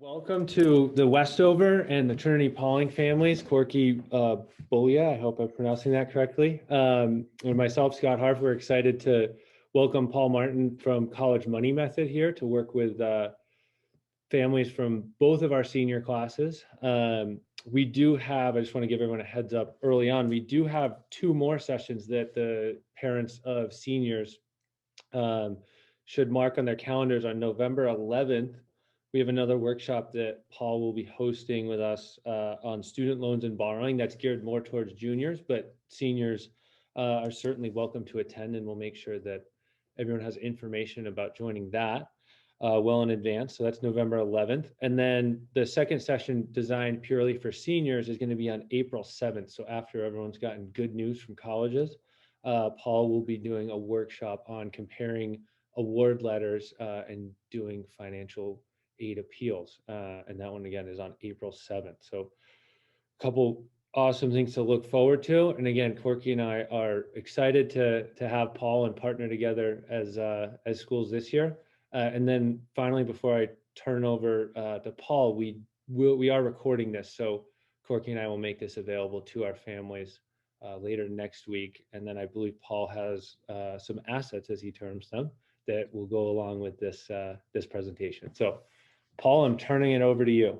Welcome to the Westover and the Trinity-Pawling families. Corky Boolia, I hope I'm pronouncing that correctly. And myself, Scott Harff, we're excited to welcome Paul Martin from College Money Method here to work with families from both of our senior classes. We do have, I just want to give everyone a heads up early on, we do have two more sessions that the parents of seniors should mark on their calendars. On November 11th, we have another workshop that Paul will be hosting with us on student loans and borrowing. That's geared more towards juniors, but seniors are certainly welcome to attend, and we'll make sure that everyone has information about joining that well in advance. So that's November 11th. And then the second session designed purely for seniors is going to be on April 7th. So after everyone's gotten good news from colleges, Paul will be doing a workshop on comparing award letters and doing financial aid appeals. And that one again is on April 7th. So a couple awesome things to look forward to. And again, Corky and I are excited to have Paul and partner together as schools this year. And then finally, before I turn over to Paul, we are recording this. So Corky and I will make this available to our families later next week. And then I believe Paul has some assets, as he terms them, that will go along with this presentation. So Paul, I'm turning it over to you.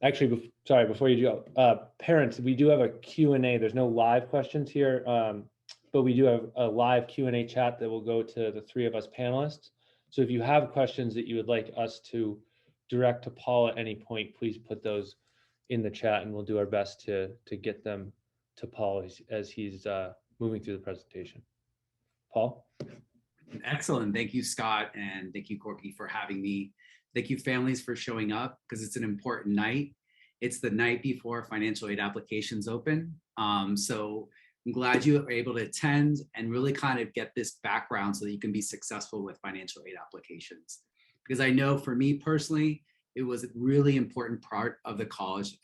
Actually, sorry, before you go, parents, we do have a Q&A. There's no live questions here, but we do have a live Q&A chat that will go to the three of us panelists. So if you have questions that you would like us to direct to Paul at any point, please put those in the chat and we'll do our best to get them to Paul as he's moving through the presentation. Paul? Excellent. Thank you, Scott, and thank you, Corky, for having me. Thank you, families, for showing up because it's an important night. It's the night before financial aid applications open. So I'm glad you were able to attend and really kind of get this background so that you can be successful with financial aid applications. Because I know for me personally, it was a really important part of the college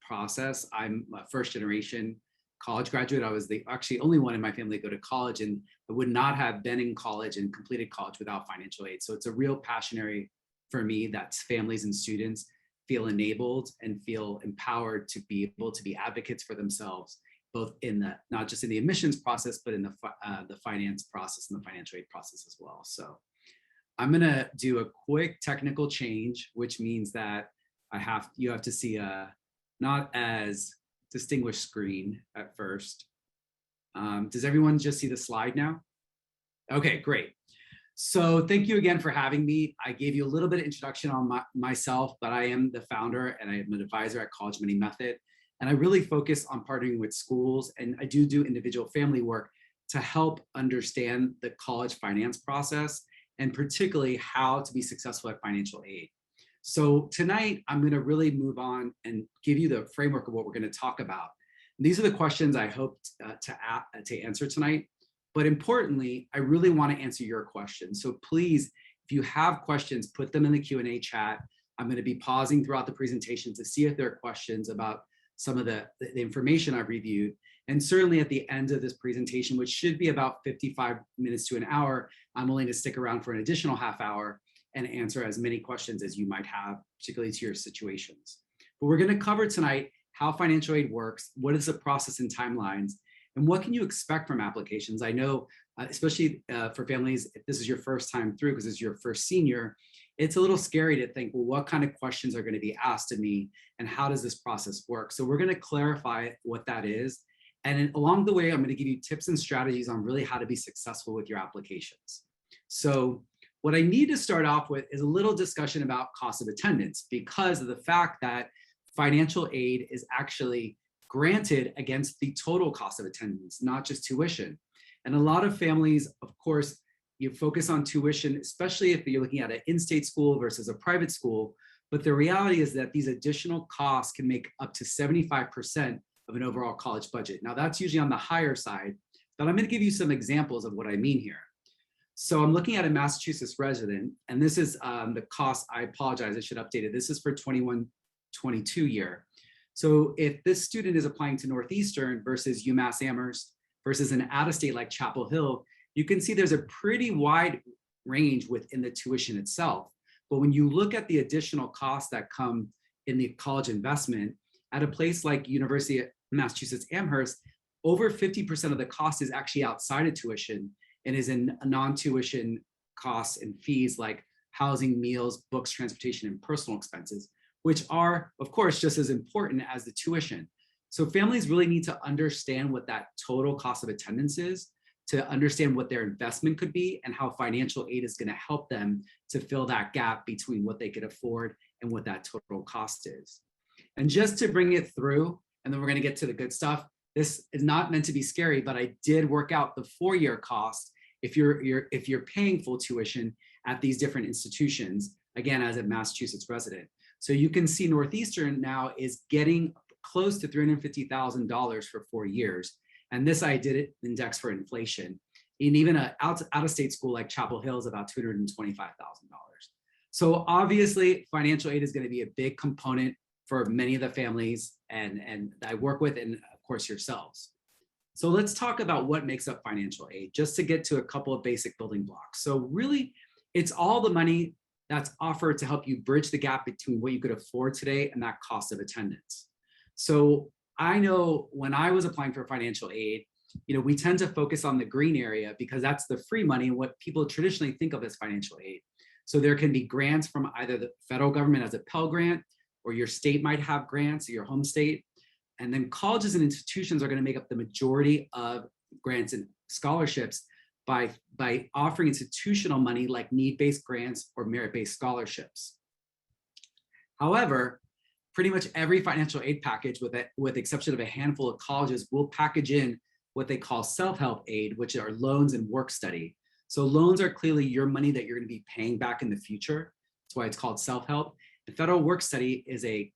process. I'm a first generation college graduate. I was the actually only one in my family to go to college, and I would not have been in college and completed college without financial aid. So it's a real passion area for me that families and students feel enabled and feel empowered to be able to be advocates for themselves, both in the, not just in the admissions process, but in the finance process and the financial aid process as well. So I'm gonna do a quick technical change, which means that you have to see a not as distinguished screen at first. Does everyone just see the slide now? Okay, great. So thank you again for having me. I gave you a little bit of introduction on myself, but I am the founder and I am an advisor at College Money Method. And I really focus on partnering with schools, and I do individual family work to help understand the college finance process and particularly how to be successful at financial aid. So tonight, I'm gonna really move on and give you the framework of what we're gonna talk about. And these are the questions I hope to answer tonight. But importantly, I really want to answer your questions. So please, if you have questions, put them in the Q&A chat. I'm going to be pausing throughout the presentation to see if there are questions about some of the information I've reviewed. And certainly at the end of this presentation, which should be about 55 minutes to an hour, I'm willing to stick around for an additional half hour and answer as many questions as you might have, particularly to your situations. But we're going to cover tonight how financial aid works, what is the process and timelines, and what can you expect from applications? I know, especially for families, if this is your first time through, because it's your first senior, it's a little scary to think, well, what kind of questions are going to be asked of me and how does this process work? So we're going to clarify what that is. And along the way, I'm going to give you tips and strategies on really how to be successful with your applications. So what I need to start off with is a little discussion about cost of attendance, because of the fact that financial aid is actually granted against the total cost of attendance, not just tuition. And a lot of families, of course, you focus on tuition, especially if you're looking at an in-state school versus a private school. But the reality is that these additional costs can make up to 75% of an overall college budget. Now that's usually on the higher side, but I'm going to give you some examples of what I mean here. So I'm looking at a Massachusetts resident, and this is the cost. I apologize, I should update it. This is for 21-22 year. So if this student is applying to Northeastern versus UMass Amherst versus an out-of-state like Chapel Hill, you can see there's a pretty wide range within the tuition itself. But when you look at the additional costs that come in the college investment, at a place like University of Massachusetts Amherst, over 50% of the cost is actually outside of tuition and is in non-tuition costs and fees like housing, meals, books, transportation, and personal expenses, which are, of course, just as important as the tuition. So families really need to understand what that total cost of attendance is, to understand what their investment could be and how financial aid is going to help them to fill that gap between what they could afford and what that total cost is. And just to bring it through, and then we're going to get to the good stuff. This is not meant to be scary, but I did work out the 4-year cost if you're paying full tuition at these different institutions, again, as a Massachusetts resident. So you can see Northeastern now is getting close to $350,000 for 4 years. And this I did it index for inflation. And even an out-of-state school like Chapel Hill is about $225,000. So obviously financial aid is going to be a big component for many of the families and I work with, and of course yourselves. So let's talk about what makes up financial aid, just to get to a couple of basic building blocks. So really, it's all the money that's offered to help you bridge the gap between what you could afford today and that cost of attendance. So I know when I was applying for financial aid, we tend to focus on the green area because that's the free money and what people traditionally think of as financial aid. So there can be grants from either the federal government as a Pell Grant, or your state might have grants, or your home state. And then colleges and institutions are going to make up the majority of grants and scholarships by offering institutional money like need-based grants or merit-based scholarships. However, pretty much every financial aid package, with the exception of a handful of colleges, will package in what they call self-help aid, which are loans and work study. So loans are clearly your money that you're going to be paying back in the future. That's why it's called self-help. The federal work study is a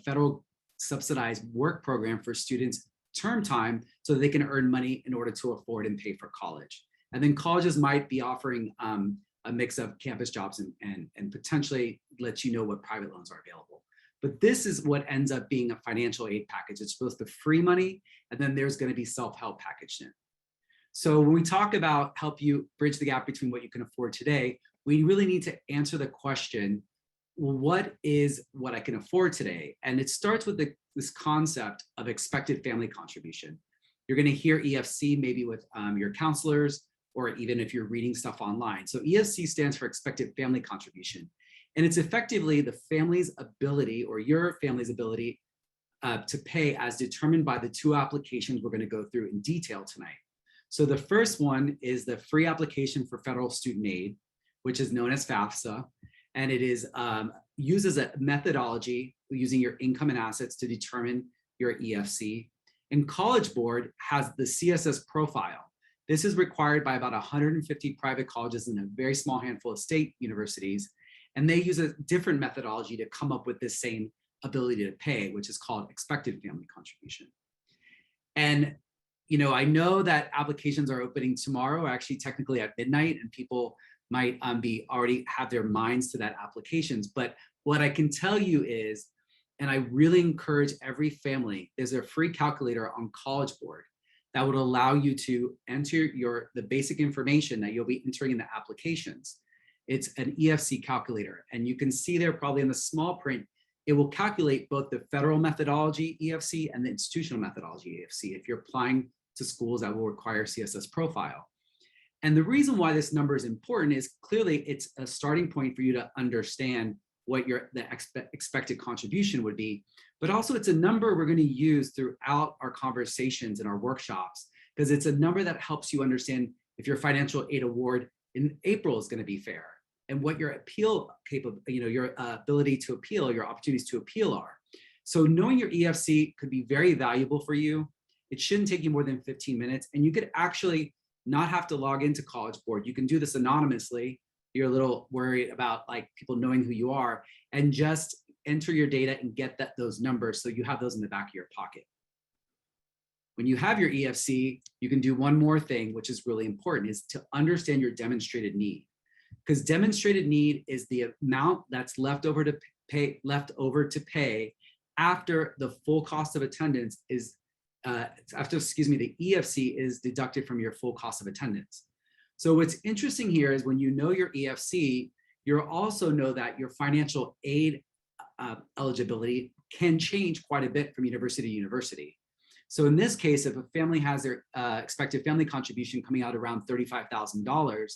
federal subsidized work program for students term time so that they can earn money in order to afford and pay for college. And then colleges might be offering a mix of campus jobs and potentially let you know what private loans are available. But this is what ends up being a financial aid package. It's both the free money, and then there's going to be self-help packaged in. So when we talk about help you bridge the gap between what you can afford today, we really need to answer the question, well, what is what I can afford today? And it starts with this concept of expected family contribution. You're going to hear EFC maybe with your counselors, or even if you're reading stuff online. So EFC stands for expected family contribution. And it's effectively the family's ability, or your family's ability, to pay as determined by the 2 applications we're going to go through in detail tonight. So the first one is the free application for federal student aid, which is known as FAFSA. And it is uses a methodology using your income and assets to determine your EFC. And College Board has the CSS Profile. This is required by about 150 private colleges and a very small handful of state universities. And they use a different methodology to come up with this same ability to pay, which is called expected family contribution. And I know that applications are opening tomorrow, actually technically at midnight, and people might already have their minds to that applications. But what I can tell you is, and I really encourage every family, there's a free calculator on College Board that would allow you to enter the basic information that you'll be entering in the applications. It's an EFC calculator, and you can see there probably in the small print, it will calculate both the federal methodology EFC and the institutional methodology EFC if you're applying to schools that will require CSS Profile. And the reason why this number is important is clearly it's a starting point for you to understand what the expected contribution would be, but also it's a number we're going to use throughout our conversations and our workshops, because it's a number that helps you understand if your financial aid award in April is going to be fair, and what your appeal your ability to appeal, your opportunities to appeal are. So knowing your EFC could be very valuable for you. It shouldn't take you more than 15 minutes, and you could actually not have to log into College Board. You can do this anonymously. You're a little worried about people knowing who you are, and just enter your data and get those numbers so you have those in the back of your pocket. When you have your EFC, you can do one more thing, which is really important, is to understand your demonstrated need. Because demonstrated need is the amount that's left over to pay after the full cost of attendance is the EFC is deducted from your full cost of attendance. So what's interesting here is when you know your EFC, You'll also know that your financial aid eligibility can change quite a bit from university to university. So in this case, if a family has their expected family contribution coming out around $35,000,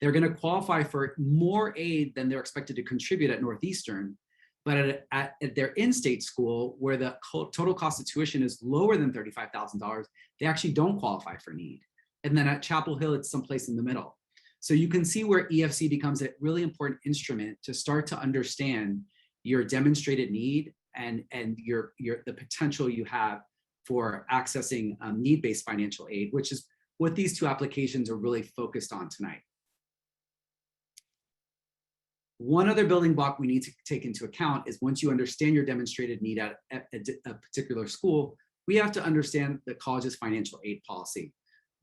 they're going to qualify for more aid than they're expected to contribute at Northeastern. But at their in-state school, where the total cost of tuition is lower than $35,000, they actually don't qualify for need. And then at Chapel Hill, it's someplace in the middle. So you can see where EFC becomes a really important instrument to start to understand your demonstrated need and the potential you have for accessing need-based financial aid, which is what these two applications are really focused on tonight. One other building block we need to take into account is once you understand your demonstrated need at a particular school, we have to understand the college's financial aid policy.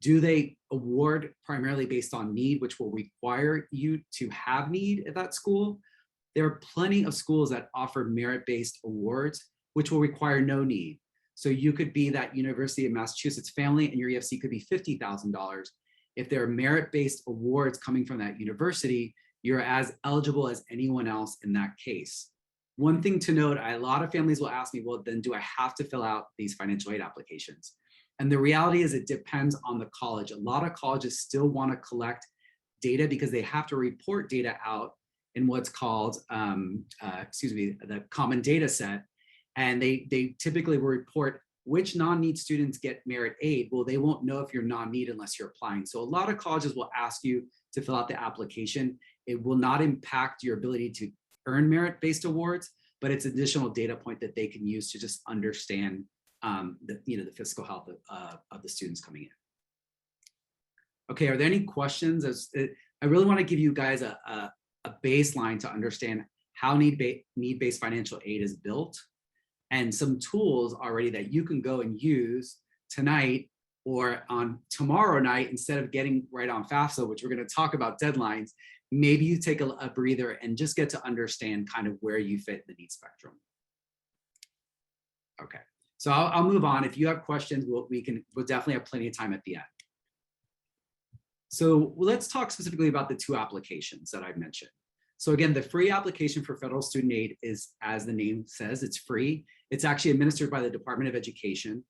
Do they award primarily based on need, which will require you to have need at that school? There are plenty of schools that offer merit-based awards, which will require no need. So you could be that University of Massachusetts family and your EFC could be $50,000. If there are merit-based awards coming from that university, you're as eligible as anyone else in that case. One thing to note, a lot of families will ask me, well, then do I have to fill out these financial aid applications? And the reality is it depends on the college. A lot of colleges still want to collect data because they have to report data out in what's called, the common data set. And they typically will report which non-need students get merit aid. Well, they won't know if you're non-need unless you're applying. So a lot of colleges will ask you to fill out the application. It will not impact your ability to earn merit-based awards, but it's additional data point that they can use to just understand the fiscal health of the students coming in. Okay, are there any questions? I really want to give you guys a baseline to understand how need-based financial aid is built and some tools already that you can go and use tonight or on tomorrow night instead of getting right on FAFSA, which we're going to talk about deadlines. Maybe you take a breather and just get to understand kind of where you fit in the need spectrum. Okay, so I'll move on. If you have questions, we'll definitely have plenty of time at the end. So let's talk specifically about the two applications that I've mentioned. So again, the free application for federal student aid is, as the name says, it's free. It's actually administered by the Department of Education,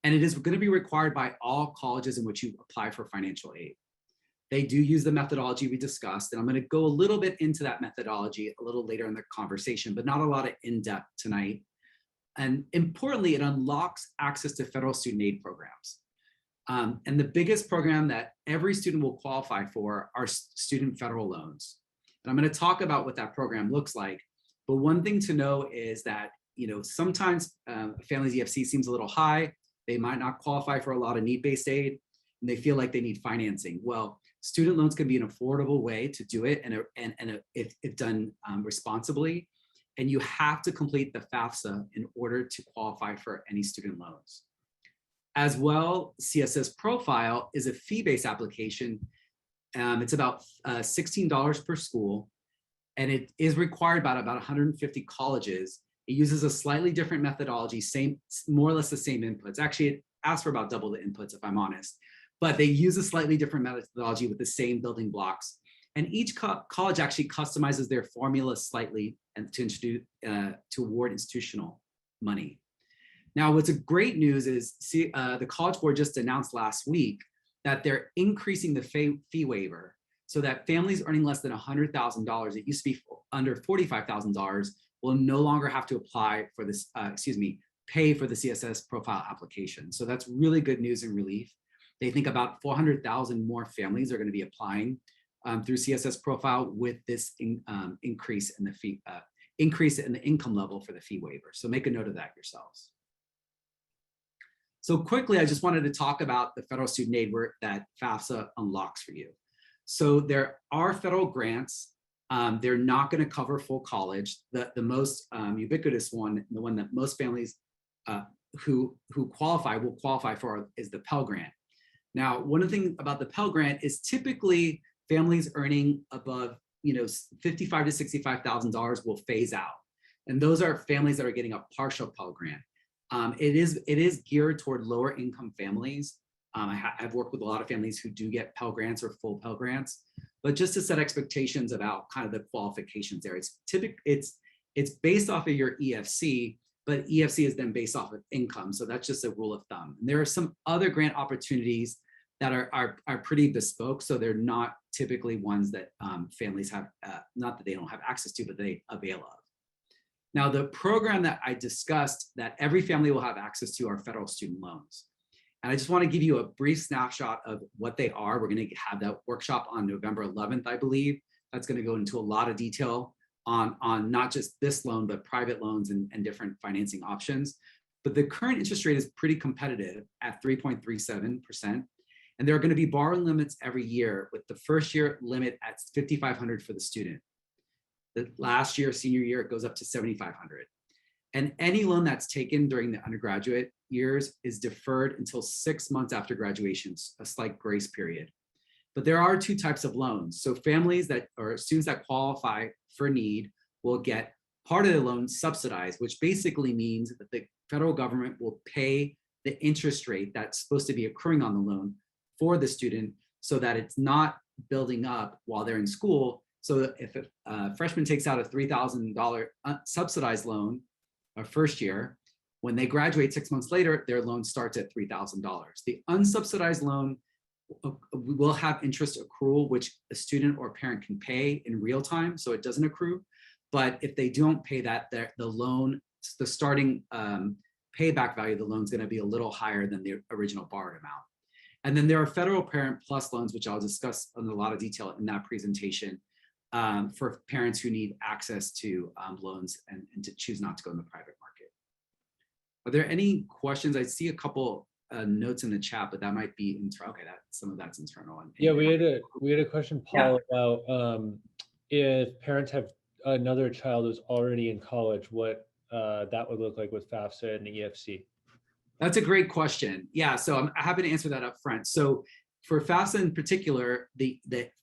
and it is going to be required by all colleges in which you apply for financial aid. They do use the methodology we discussed, and I'm going to go a little bit into that methodology a little later in the conversation, but not a lot of in-depth tonight. And importantly, it unlocks access to federal student aid programs. And the biggest program that every student will qualify for are student federal loans. And I'm going to talk about what that program looks like. But one thing to know is that, sometimes families' EFC seems a little high. They might not qualify for a lot of need-based aid, and they feel like they need financing. Well, student loans can be an affordable way to do it, and if done responsibly. And you have to complete the FAFSA in order to qualify for any student loans. As well, CSS Profile is a fee-based application. It's about $16 per school, and it is required by about 150 colleges. It uses a slightly different methodology, more or less the same inputs. Actually, it asks for about double the inputs, if I'm honest. But they use a slightly different methodology with the same building blocks. And each college actually customizes their formula slightly and to award institutional money. Now, what's a great news is the College Board just announced last week that they're increasing the fee waiver so that families earning less than $100,000, it used to be under $45,000, will no longer have to apply for this, pay for the CSS Profile application. So that's really good news and relief. They think about 400,000 more families are going to be applying through CSS Profile with this increase in the fee, increase in the income level for the fee waiver. So make a note of that yourselves. So quickly, I just wanted to talk about the federal student aid that FAFSA unlocks for you. So there are federal grants. They're not going to cover full college. The most ubiquitous one, the one that most families who qualify will qualify for, is the Pell Grant. Now, one of the things about the Pell Grant is typically families earning above $55,000 to $65,000 will phase out, and those are families that are getting a partial Pell Grant. It is geared toward lower income families. I've worked with a lot of families who do get Pell Grants or full Pell Grants. but just to set expectations about kind of the qualifications there. It's based off of your EFC, but EFC is then based off of income. So that's just a rule of thumb. And there are some other grant opportunities that are pretty bespoke. So they're not typically ones that families have, not that they don't have access to, but they avail of. Now, the program that I discussed that every family will have access to are federal student loans. And I just want to give you a brief snapshot of what they are. We're going to have that workshop on November 11th, I believe. That's going to go into a lot of detail on not just this loan, but private loans and different financing options. But the current interest rate is pretty competitive at 3.37%. And there are going to be borrowing limits every year, with the first year limit at $5,500 for the student. The last year, senior year, it goes up to $7,500. And any loan that's taken during the undergraduate years is deferred until 6 months after graduation, a slight grace period. But there are two types of loans. So families that, or students that qualify for need, will get part of the loan subsidized, which basically means that the federal government will pay the interest rate that's supposed to be accruing on the loan for the student, so that it's not building up while they're in school. So if a freshman takes out a $3,000 subsidized loan first year, when they graduate 6 months later, their loan starts at $3,000. The unsubsidized loan will have interest accrual, which a student or parent can pay in real time, so it doesn't accrue. But if they don't pay that, the loan, the starting payback value of the loan is going to be a little higher than the original borrowed amount. And then there are federal Parent Plus loans, which I'll discuss in a lot of detail in that presentation, for parents who need access to loans and to choose not to go in the private market. Are there any questions? I see a couple notes in the chat, but that might be internal. Okay, some of that's internal. Yeah, we had a question, Paul, about if parents have another child who's already in college, what that would look like with FAFSA and the EFC. That's a great question. Yeah, so I'm happy to answer that up front. So for FAFSA in particular, the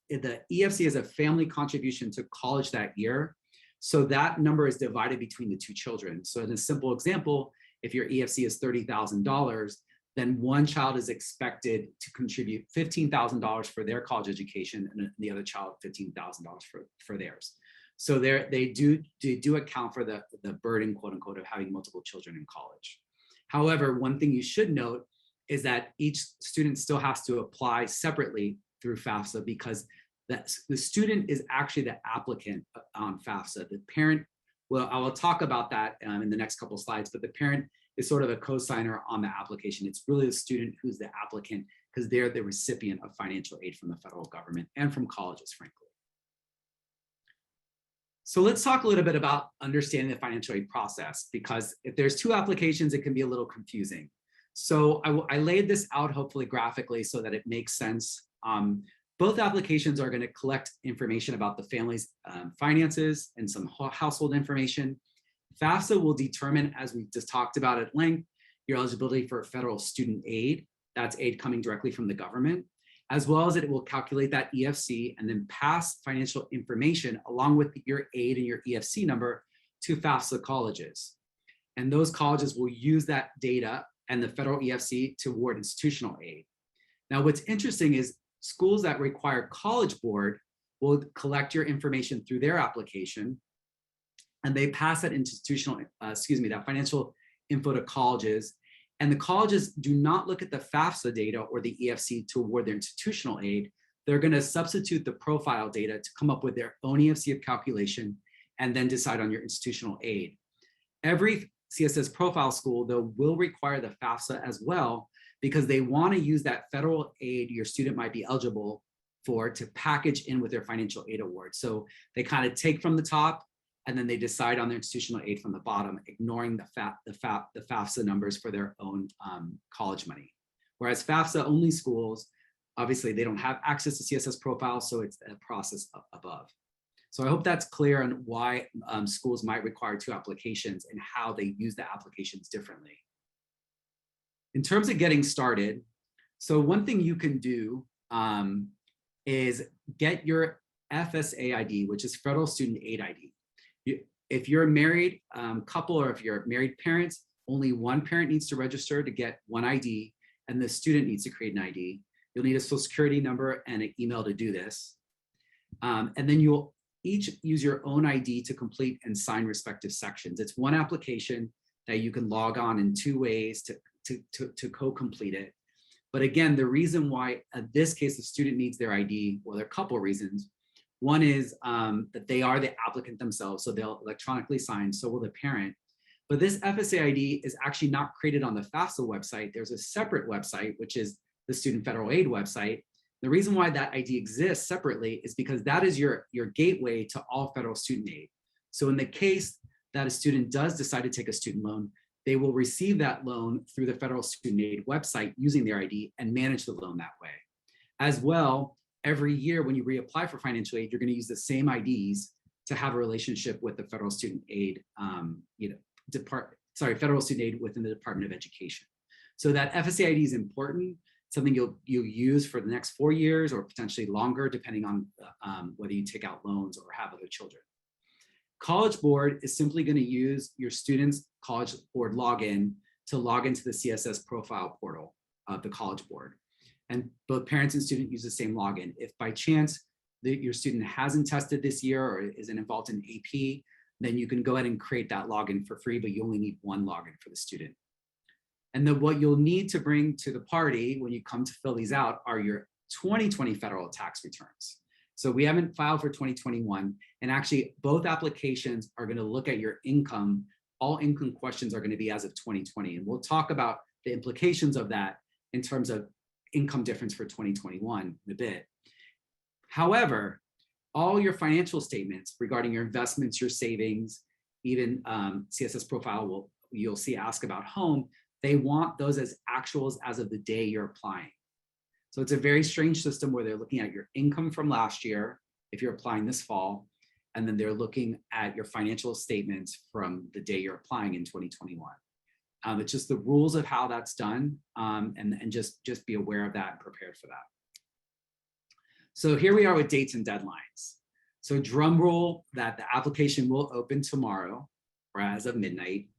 EFC is a family contribution to college that year. So that number is divided between the two children. So in a simple example, if your EFC is $30,000, then one child is expected to contribute $15,000 for their college education, and the other child $15,000 for theirs. So they do account for the burden, quote unquote, of having multiple children in college. However, one thing you should note is that each student still has to apply separately through FAFSA, because the student is actually the applicant on FAFSA. The parent, well, I will talk about that in the next couple of slides, but the parent is sort of a co-signer on the application. It's really the student who's the applicant, because they're the recipient of financial aid from the federal government and from colleges, frankly. So let's talk a little bit about understanding the financial aid process, because if there's two applications, it can be a little confusing. So I laid this out hopefully graphically so that it makes sense. Both applications are going to collect information about the family's finances and some household information. FAFSA will determine, as we just talked about at length, your eligibility for federal student aid. That's aid coming directly from the government, as well as it will calculate that EFC and then pass financial information along with your aid and your EFC number to FAFSA colleges. And those colleges will use that data and the federal EFC to award institutional aid. Now, what's interesting is schools that require College Board will collect your information through their application, and they pass that that financial info to colleges. And the colleges do not look at the FAFSA data or the EFC to award their institutional aid. They're going to substitute the profile data to come up with their own EFC calculation and then decide on your institutional aid. Every CSS profile school, though, will require the FAFSA as well, because they want to use that federal aid your student might be eligible for to package in with their financial aid award. So they kind of take from the top, and then they decide on their institutional aid from the bottom, ignoring the FAFSA numbers for their own college money. Whereas FAFSA only schools, obviously they don't have access to CSS Profile, so it's a process above. So I hope that's clear on why schools might require two applications and how they use the applications differently. In terms of getting started, so one thing you can do is get your FSA ID, which is Federal Student Aid ID. If you're a married couple, or if you're married parents, only one parent needs to register to get one ID, and the student needs to create an ID. You'll need a social security number and an email to do this. And then you'll each use your own ID to complete and sign respective sections. It's one application that you can log on in two ways to co-complete it. But again, the reason why in this case the student needs their ID, well, there are a couple of reasons. One is that they are the applicant themselves, so they'll electronically sign, so will the parent. But this FSA ID is actually not created on the FAFSA website. There's a separate website, which is the Student Federal Aid website. The reason why that ID exists separately is because that is your gateway to all federal student aid. So in the case that a student does decide to take a student loan, they will receive that loan through the federal student aid website using their ID and manage the loan that way. As well, every year when you reapply for financial aid, you're going to use the same IDs to have a relationship with the federal student aid, federal student aid within the Department of Education. So that FSA ID is important, something you'll use for the next 4 years or potentially longer, depending on whether you take out loans or have other children. College Board is simply going to use your student's College Board login to log into the CSS profile portal of the College Board. And both parents and student use the same login. If by chance your student hasn't tested this year or isn't involved in AP, then you can go ahead and create that login for free, but you only need one login for the student. And then what you'll need to bring to the party when you come to fill these out are your 2020 federal tax returns. So we haven't filed for 2021, and actually both applications are going to look at your income. All income questions are going to be as of 2020, and we'll talk about the implications of that in terms of income difference for 2021 in a bit. However, all your financial statements regarding your investments, your savings, even CSS Profile you'll see ask about home, they want those as actuals as of the day you're applying. So it's a very strange system where they're looking at your income from last year, if you're applying this fall, and then they're looking at your financial statements from the day you're applying in 2021. It's just the rules of how that's done, and just be aware of that and prepared for that. So here we are with dates and deadlines. So drum roll that the application will open tomorrow or as of midnight,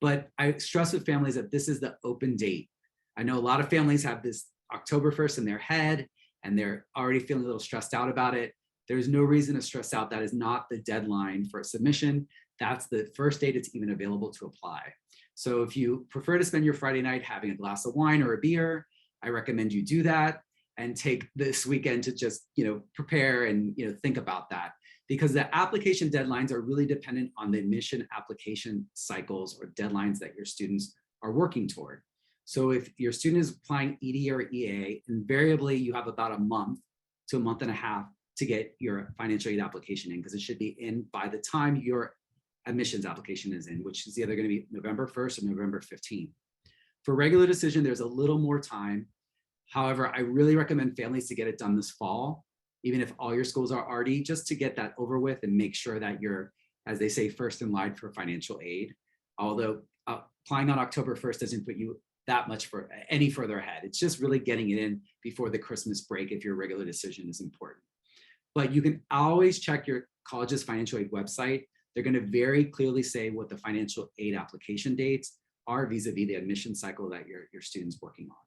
but I stress with families that this is the open date. I know a lot of families have this October 1st in their head and they're already feeling a little stressed out about it. There's no reason to stress out. That is not the deadline for a submission. That's the first date it's even available to apply. So if you prefer to spend your Friday night having a glass of wine or a beer, I recommend you do that and take this weekend to just, prepare and, think about that, because the application deadlines are really dependent on the admission application cycles or deadlines that your students are working toward. So if your student is applying ED or EA, invariably you have about a month to a month and a half to get your financial aid application in, because it should be in by the time your admissions application is in, which is either going to be November 1st or November 15th. For regular decision, there's a little more time. However, I really recommend families to get it done this fall, even if all your schools are already, just to get that over with and make sure that you're, as they say, first in line for financial aid. Although applying on October 1st doesn't put you that much for any further ahead. It's just really getting it in before the Christmas break if your regular decision is important. But you can always check your college's financial aid website. They're going to very clearly say what the financial aid application dates are vis-a-vis the admission cycle that your student's working on.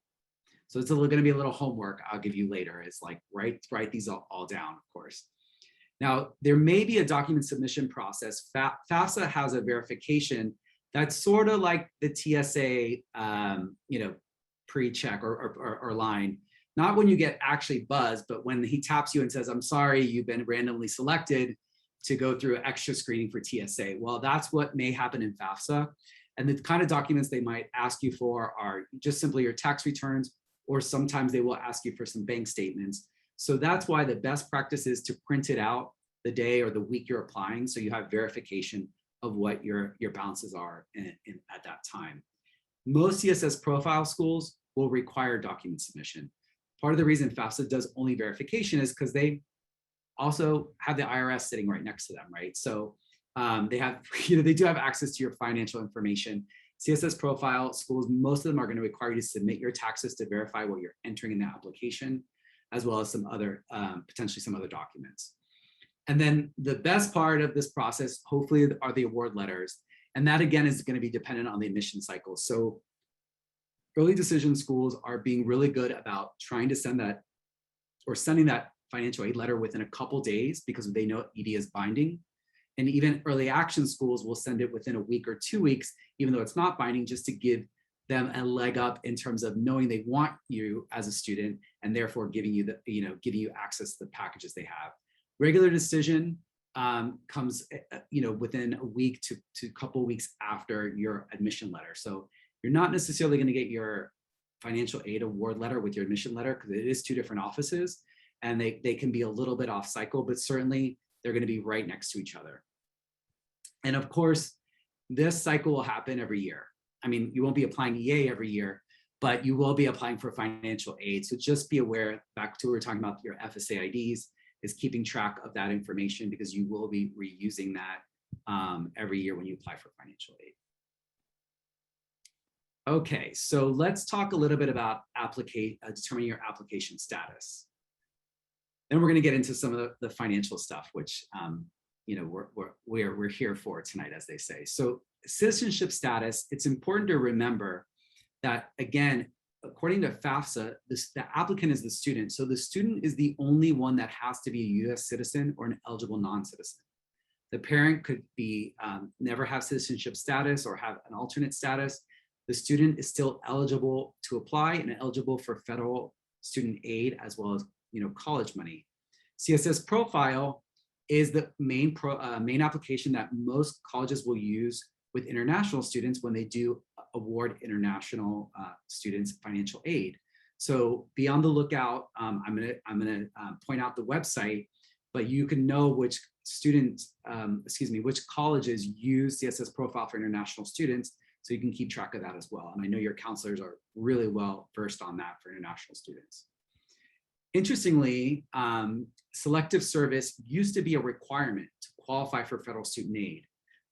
So it's going to be a little homework I'll give you later. It's like write these all down, of course. Now, there may be a document submission process. FAFSA has a verification that's sort of like the TSA, pre-check or line. Not when you get actually buzzed, but when he taps you and says, "I'm sorry, you've been randomly selected to go through extra screening for TSA." Well, that's what may happen in FAFSA. And the kind of documents they might ask you for are just simply your tax returns, or sometimes they will ask you for some bank statements. So that's why the best practice is to print it out the day or the week you're applying, so you have verification of what your balances are at that time. Most CSS Profile schools will require document submission. Part of the reason FAFSA does only verification is because they also have the IRS sitting right next to them, right? So they have, they do have access to your financial information. CSS Profile schools, most of them are going to require you to submit your taxes to verify what you're entering in the application, as well as some other, potentially some other documents. And then the best part of this process, hopefully, are the award letters. And that, again, is going to be dependent on the admission cycle. So early decision schools are being really good about trying to send that, or sending that financial aid letter within a couple days because they know ED is binding. And even early action schools will send it within a week or 2 weeks, even though it's not binding, just to give them a leg up in terms of knowing they want you as a student and therefore giving you giving you access to the packages they have. Regular decision comes within a week to a couple of weeks after your admission letter. So you're not necessarily going to get your financial aid award letter with your admission letter because it is 2 different offices and they can be a little bit off cycle, but certainly they're going to be right next to each other. And of course, this cycle will happen every year. I mean, you won't be applying EA every year, but you will be applying for financial aid. So just be aware, back to what we were talking about, your FSA IDs is keeping track of that information because you will be reusing that every year when you apply for financial aid. Okay, so let's talk a little bit about determining your application status. Then we're going to get into some of the financial stuff, which we're here for tonight, as they say. So citizenship status, it's important to remember that, again, according to FAFSA, the applicant is the student. So the student is the only one that has to be a US citizen or an eligible non-citizen. The parent could be never have citizenship status or have an alternate status. The student is still eligible to apply and eligible for federal student aid as well as college money. CSS Profile is the main application that most colleges will use with international students when they do award international students financial aid. So be on the lookout. I'm gonna point out the website, but you can know which which colleges use CSS Profile for international students, so you can keep track of that as well. And I know your counselors are really well versed on that for international students. Interestingly, selective service used to be a requirement to qualify for federal student aid.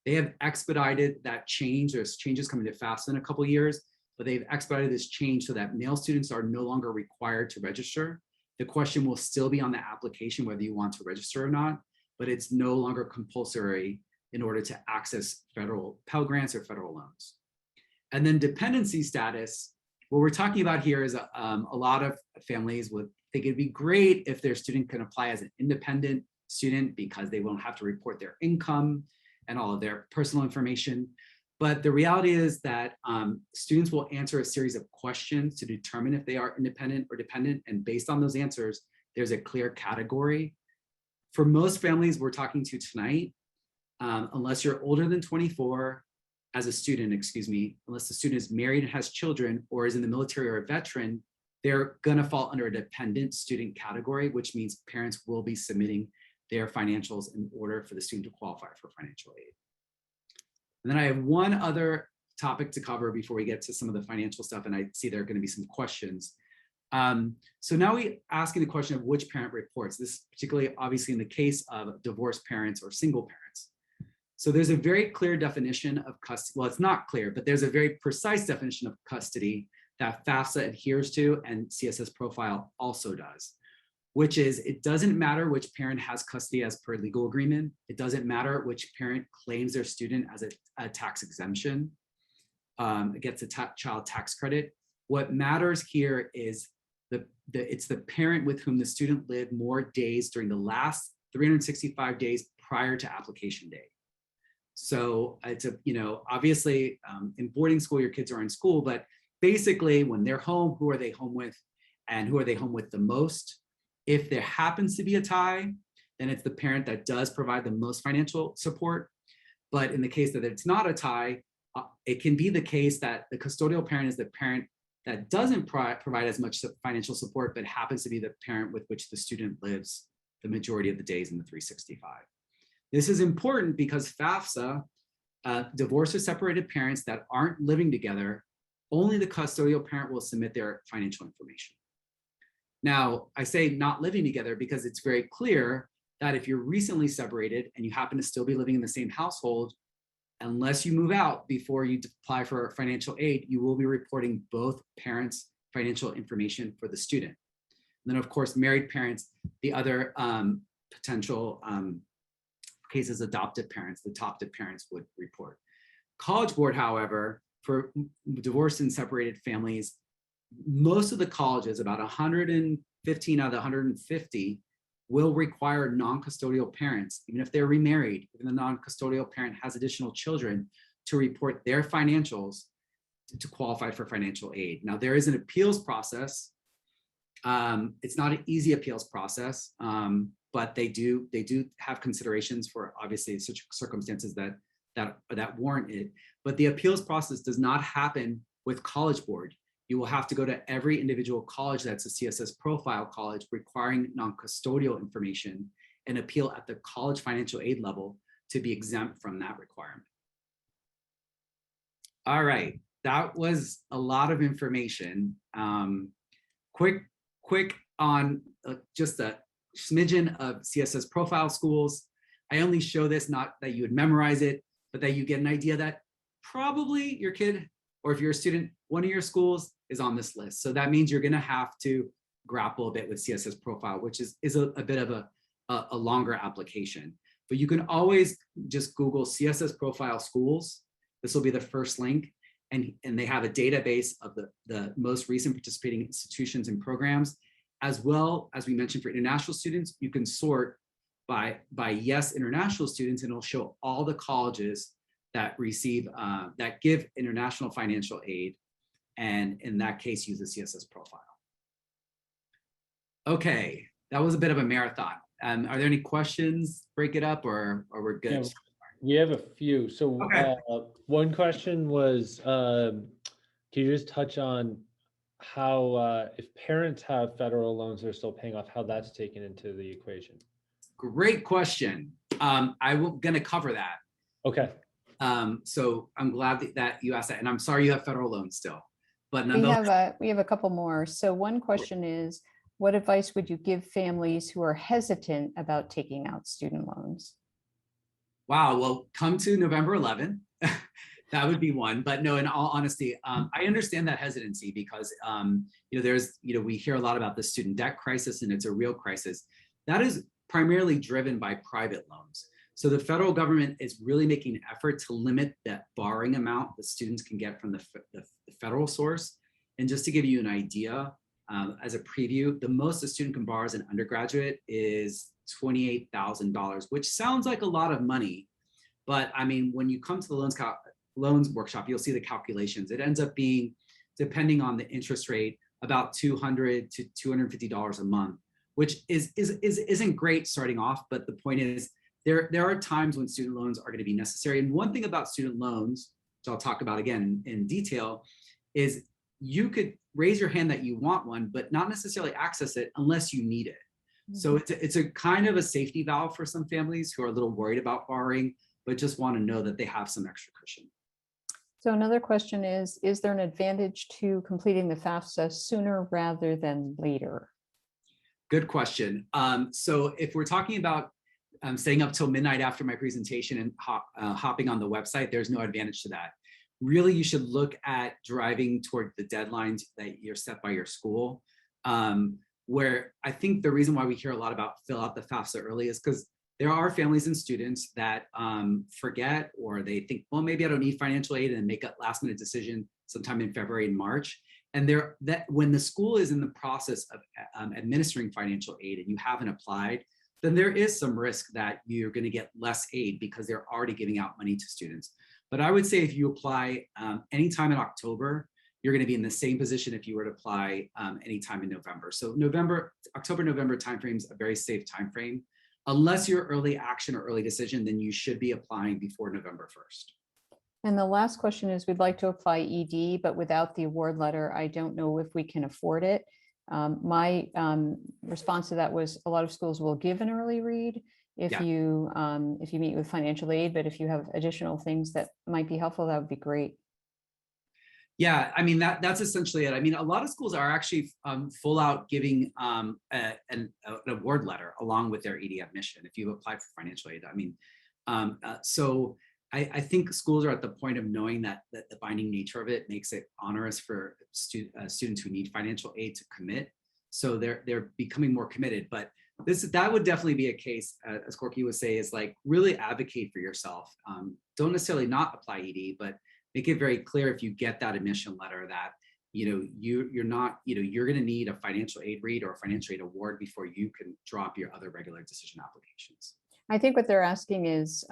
They have expedited that change. There's changes coming to FAFSA in a couple of years, but they've expedited this change so that male students are no longer required to register. The question will still be on the application whether you want to register or not, but it's no longer compulsory in order to access federal Pell Grants or federal loans. And then dependency status, what we're talking about here is a lot of families would think it'd be great if their student can apply as an independent student because they won't have to report their income and all of their personal information. But the reality is that students will answer a series of questions to determine if they are independent or dependent. And based on those answers, there's a clear category. For most families we're talking to tonight, unless you're older than 24 as a student, unless the student is married and has children or is in the military or a veteran, they're gonna fall under a dependent student category, which means parents will be submitting their financials in order for the student to qualify for financial aid. And then I have one other topic to cover before we get to some of the financial stuff, and I see there are going to be some questions. So now we asking the question of which parent reports. This is particularly obviously in the case of divorced parents or single parents. So there's a very clear definition of custody. Well, it's not clear, but there's a very precise definition of custody that FAFSA adheres to and CSS Profile also does, which is it doesn't matter which parent has custody as per legal agreement. It doesn't matter which parent claims their student as a tax exemption, gets a child tax credit. What matters here is it's the parent with whom the student lived more days during the last 365 days prior to application day. So it's obviously in boarding school, your kids are in school, but basically when they're home, who are they home with and who are they home with the most? If there happens to be a tie, then it's the parent that does provide the most financial support. But in the case that it's not a tie, it can be the case that the custodial parent is the parent that doesn't provide as much financial support, but happens to be the parent with which the student lives the majority of the days in the 365. This is important because FAFSA, divorced or separated parents that aren't living together, only the custodial parent will submit their financial information. Now, I say not living together because it's very clear that if you're recently separated and you happen to still be living in the same household, unless you move out before you apply for financial aid, you will be reporting both parents' financial information for the student. And then of course, married parents, the other potential cases, adoptive parents, the adoptive parents would report. College Board, however, for divorced and separated families, most of the colleges, about 115 out of the 150, will require non-custodial parents, even if they're remarried, even the non-custodial parent has additional children, to report their financials to qualify for financial aid. Now, there is an appeals process. It's not an easy appeals process, but they do have considerations for obviously such circumstances that warrant it. But the appeals process does not happen with College Board. You will have to go to every individual college that's a CSS profile college requiring non-custodial information and appeal at the college financial aid level to be exempt from that requirement. All right, that was a lot of information. Quick on just a smidgen of CSS profile schools. I only show this not that you would memorize it, but that you get an idea that probably your kid, or if you're a student, one of your schools is on this list. So that means you're gonna have to grapple a bit with CSS profile, which is a bit of a longer application. But you can always just Google CSS profile schools. This will be the first link. And they have a database of the most recent participating institutions and programs, as well as we mentioned for international students. You can sort by yes international students, and it'll show all the colleges that receive that give international financial aid, and in that case use the CSS profile. Okay, that was a bit of a marathon. Are there any questions? Break it up, or we're good? Yeah. We have a few. So okay. One question was, can you just touch on how, if parents have federal loans they're still paying off, how that's taken into the equation? Great question. I'm going to cover that. Okay. So I'm glad that you asked that, and I'm sorry you have federal loans still, but we have a couple more. So one question is, what advice would you give families who are hesitant about taking out student loans? Wow, well, come to November 11th. That would be one. But no, in all honesty, I understand that hesitancy because we hear a lot about the student debt crisis, and it's a real crisis. That is primarily driven by private loans. So the federal government is really making an effort to limit that borrowing amount that students can get from the federal source. And just to give you an idea, as a preview, the most a student can borrow as an undergraduate is $28,000, which sounds like a lot of money. But I mean, when you come to the loans workshop, you'll see the calculations. It ends up being, depending on the interest rate, about $200 to $250 a month, which isn't great starting off. But the point is, there are times when student loans are going to be necessary. And one thing about student loans, which I'll talk about again in detail, is you could raise your hand that you want one, but not necessarily access it unless you need it. So it's a kind of a safety valve for some families who are a little worried about borrowing, but just want to know that they have some extra cushion. So another question is there an advantage to completing the FAFSA sooner rather than later? Good question. So if we're talking about staying up till midnight after my presentation and hopping on the website, there's no advantage to that. Really, you should look at driving toward the deadlines that you're set by your school. Where I think the reason why we hear a lot about fill out the FAFSA early is because there are families and students that forget, or they think, well, maybe I don't need financial aid, and make a last minute decision sometime in February and March. And when the school is in the process of administering financial aid and you haven't applied, then there is some risk that you're going to get less aid because they're already giving out money to students. But I would say if you apply anytime in October, you're going to be in the same position if you were to apply anytime in November. So October-November timeframe is a very safe timeframe. Unless you're early action or early decision, then you should be applying before November 1st. And the last question is, we'd like to apply ED, but without the award letter, I don't know if we can afford it. My response to that was, a lot of schools will give an early read if you meet with financial aid, but if you have additional things that might be helpful, that would be great. Yeah, I mean, that's essentially it. I mean, a lot of schools are actually full out giving an award letter along with their ED admission if you've applied for financial aid. I mean, so I think schools are at the point of knowing that the binding nature of it makes it onerous for students who need financial aid to commit. So they're becoming more committed. But that would definitely be a case, as Corky would say, is like really advocate for yourself. Don't necessarily not apply ED, but make it very clear if you get that admission letter that you're not, you're going to need a financial aid read or a financial aid award before you can drop your other regular decision applications. I think what they're asking is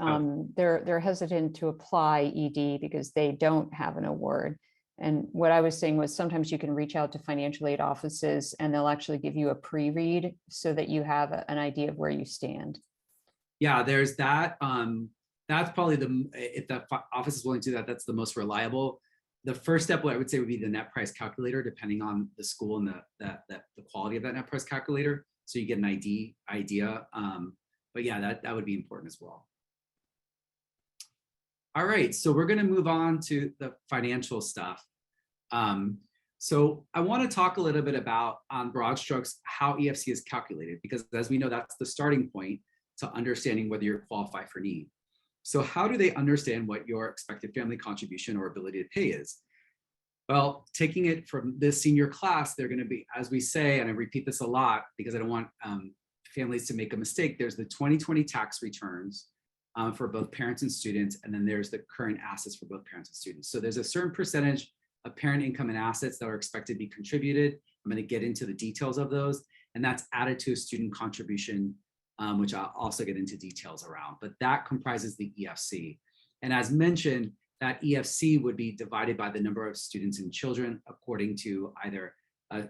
they're hesitant to apply ED because they don't have an award. And what I was saying was sometimes you can reach out to financial aid offices and they'll actually give you a pre-read so that you have an idea of where you stand. Yeah, there's that. That's probably if the office is willing to do that, that's the most reliable. The first step, what I would say, would be the net price calculator, depending on the school and the quality of that net price calculator. So you get an idea. But yeah, that would be important as well. All right, so we're going to move on to the financial stuff. So I want to talk a little bit about, on broad strokes, how EFC is calculated, because as we know, that's the starting point to understanding whether you're qualified for need. So how do they understand what your expected family contribution or ability to pay is? Well, taking it from this senior class, they're going to be, as we say, and I repeat this a lot because I don't want families to make a mistake, there's the 2020 tax returns for both parents and students, and then there's the current assets for both parents and students. So there's a certain percentage of parent income and assets that are expected to be contributed. I'm going to get into the details of those, and that's added to a student contribution, which I'll also get into details around, but that comprises the EFC. And as mentioned, that EFC would be divided by the number of students and children according to either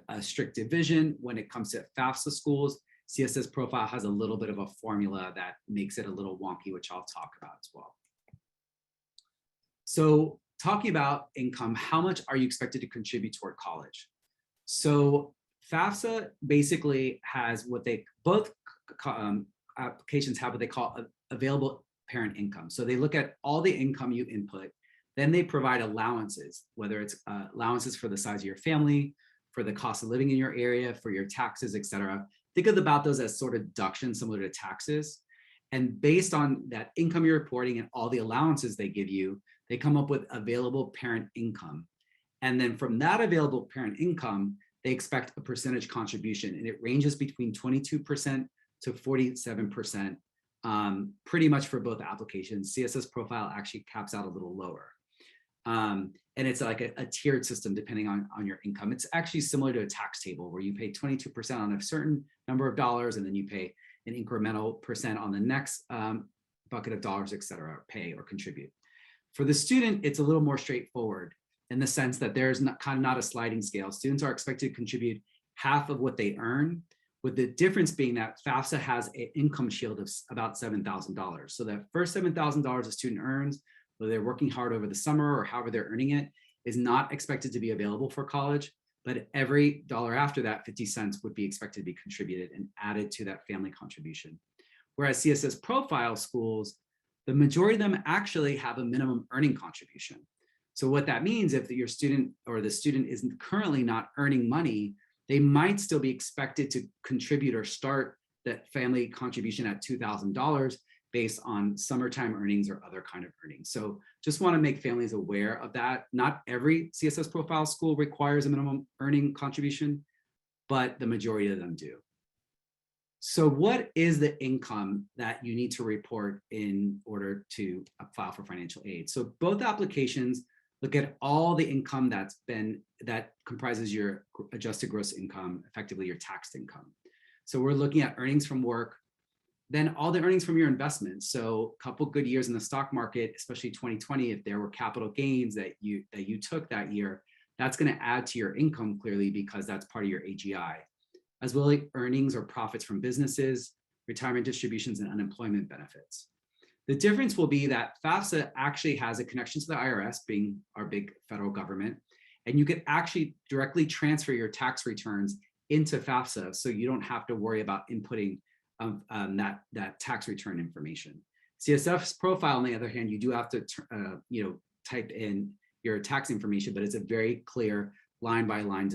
a strict division. When it comes to FAFSA schools, CSS Profile has a little bit of a formula that makes it a little wonky, which I'll talk about as well. So talking about income, how much are you expected to contribute toward college? So FAFSA basically has what they, both applications have what they call available parent income. So they look at all the income you input, then they provide allowances, whether it's allowances for the size of your family, for the cost of living in your area, for your taxes, et cetera. Think about those as sort of deductions similar to taxes. And based on that income you're reporting and all the allowances they give you, they come up with available parent income. And then from that available parent income, they expect a percentage contribution, and it ranges between 22% to 47%, pretty much for both applications. CSS Profile actually caps out a little lower. And it's like a tiered system depending on your income. It's actually similar to a tax table where you pay 22% on a certain number of dollars, and then you pay an incremental percent on the next bucket of dollars, et cetera, or pay or contribute. For the student, it's a little more straightforward in the sense that there's not a sliding scale. Students are expected to contribute half of what they earn, with the difference being that FAFSA has an income shield of about $7,000. So that first $7,000 a student earns, whether they're working hard over the summer or however they're earning it, is not expected to be available for college, but every dollar after that, 50 cents would be expected to be contributed and added to that family contribution. Whereas CSS Profile schools, the majority of them actually have a minimum earning contribution. So what that means, if your student or the student isn't currently not earning money, they might still be expected to contribute or start that family contribution at $2,000 based on summertime earnings or other kind of earnings. So just want to make families aware of that. Not every CSS Profile school requires a minimum earning contribution, but the majority of them do. So what is the income that you need to report in order to file for financial aid? So both applications look at all the income that comprises your adjusted gross income, effectively your taxed income. So we're looking at earnings from work, then all the earnings from your investments. So a couple good years in the stock market, especially 2020, if there were capital gains that you took that year, that's going to add to your income clearly because that's part of your AGI, as well as earnings or profits from businesses, retirement distributions, and unemployment benefits. The difference will be that FAFSA actually has a connection to the IRS, being our big federal government, and you can actually directly transfer your tax returns into FAFSA, so you don't have to worry about inputting that tax return information. CSS Profile, on the other hand, you do have to type in your tax information, but it's a very clear line-by-line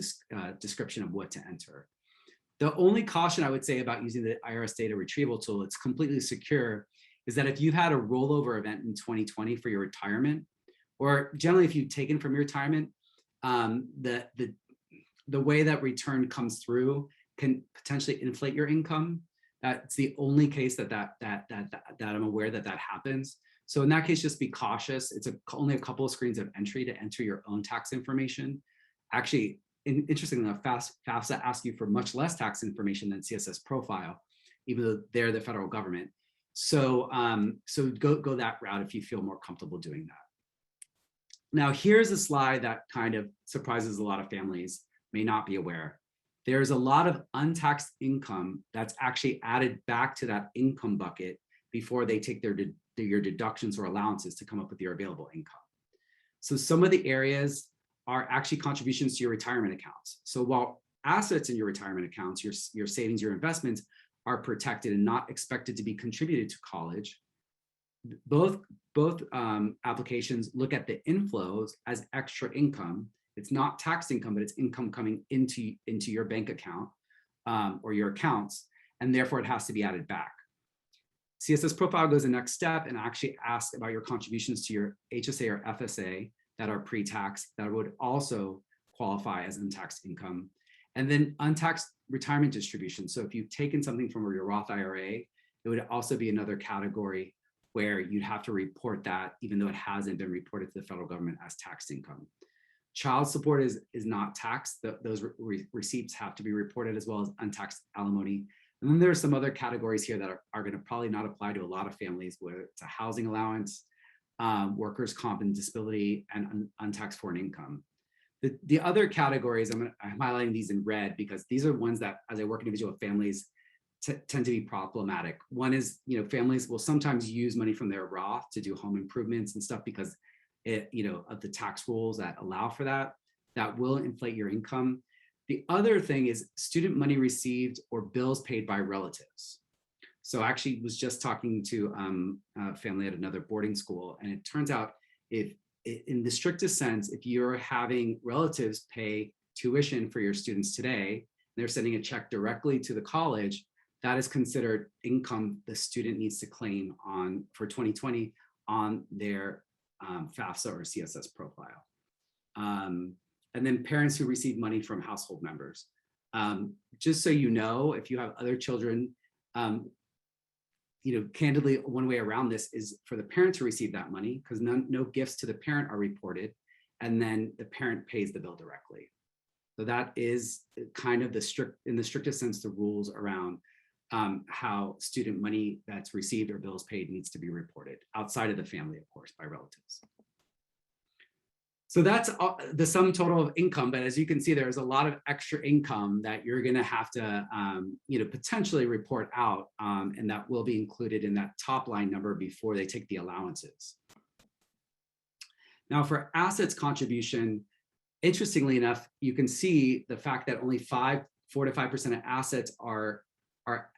description of what to enter. The only caution I would say about using the IRS data retrieval tool, it's completely secure, is that if you've had a rollover event in 2020 for your retirement, or generally if you've taken from your retirement, the way that return comes through can potentially inflate your income. That's the only case that I'm aware that happens. So in that case, just be cautious. It's only a couple of screens of entry to enter your own tax information. Actually, interestingly enough, FAFSA asks you for much less tax information than CSS Profile, even though they're the federal government. So, so go that route if you feel more comfortable doing that. Now, here's a slide that kind of surprises a lot of families, may not be aware. There's a lot of untaxed income that's actually added back to that income bucket before they take your deductions or allowances to come up with your available income. So some of the areas are actually contributions to your retirement accounts. So while assets in your retirement accounts, your savings, your investments are protected and not expected to be contributed to college, both applications look at the inflows as extra income. It's not tax income, but it's income coming into your bank account or your accounts, and therefore it has to be added back. CSS Profile goes the next step and actually asks about your contributions to your HSA or FSA that are pre-tax, that would also qualify as untaxed income. And then untaxed retirement distribution. So if you've taken something from your Roth IRA, it would also be another category where you'd have to report that, even though it hasn't been reported to the federal government as taxed income. Child support is not taxed. Those receipts have to be reported, as well as untaxed alimony. And then there are some other categories here that are going to probably not apply to a lot of families, where it's a housing allowance, workers' comp and disability, and untaxed foreign income. The other categories, I'm highlighting these in red because these are ones that, as I work in individual families, tend to be problematic. One is, families will sometimes use money from their Roth to do home improvements and stuff because of the tax rules that allow for that. That will inflate your income. The other thing is student money received or bills paid by relatives. So I actually was just talking to a family at another boarding school, and it turns out in the strictest sense, if you're having relatives pay tuition for your students today, they're sending a check directly to the college, that is considered income the student needs to claim for 2020 on their FAFSA or CSS profile. And then parents who receive money from household members. Just so you know, if you have other children, candidly, one way around this is for the parent to receive that money, because no gifts to the parent are reported, and then the parent pays the bill directly. So that is kind of in the strictest sense, the rules around how student money that's received or bills paid needs to be reported outside of the family, of course, by relatives. So that's the sum total of income. But as you can see, there's a lot of extra income that you're going to have to, potentially report out, and that will be included in that top line number before they take the allowances. Now, for assets contribution, interestingly enough, you can see the fact that only 4 to 5% of assets are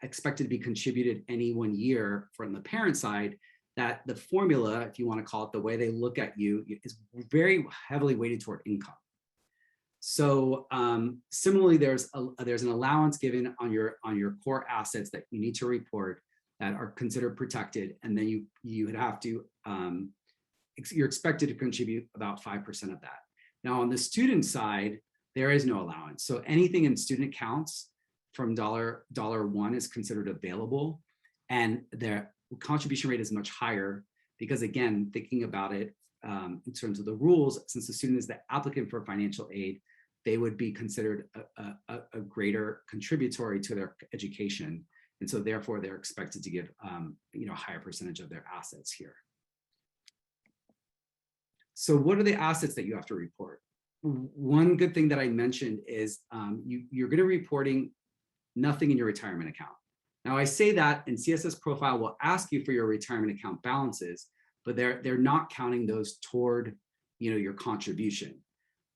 expected to be contributed any one year from the parent side, that the formula, if you want to call it, the way they look at you, is very heavily weighted toward income. So similarly, there's an allowance given on your core assets that you need to report that are considered protected, and then you would have to, you're expected to contribute about 5% of that. Now on the student side, there is no allowance. So anything in student accounts from $1 is considered available, and their contribution rate is much higher because, again, thinking about it in terms of the rules, since the student is the applicant for financial aid, they would be considered a greater contributory to their education, and so therefore they're expected to give a higher percentage of their assets here. So what are the assets that you have to report? One good thing that I mentioned is you're going to be reporting nothing in your retirement account. Now I say that, and CSS Profile will ask you for your retirement account balances, but they're not counting those toward your contribution.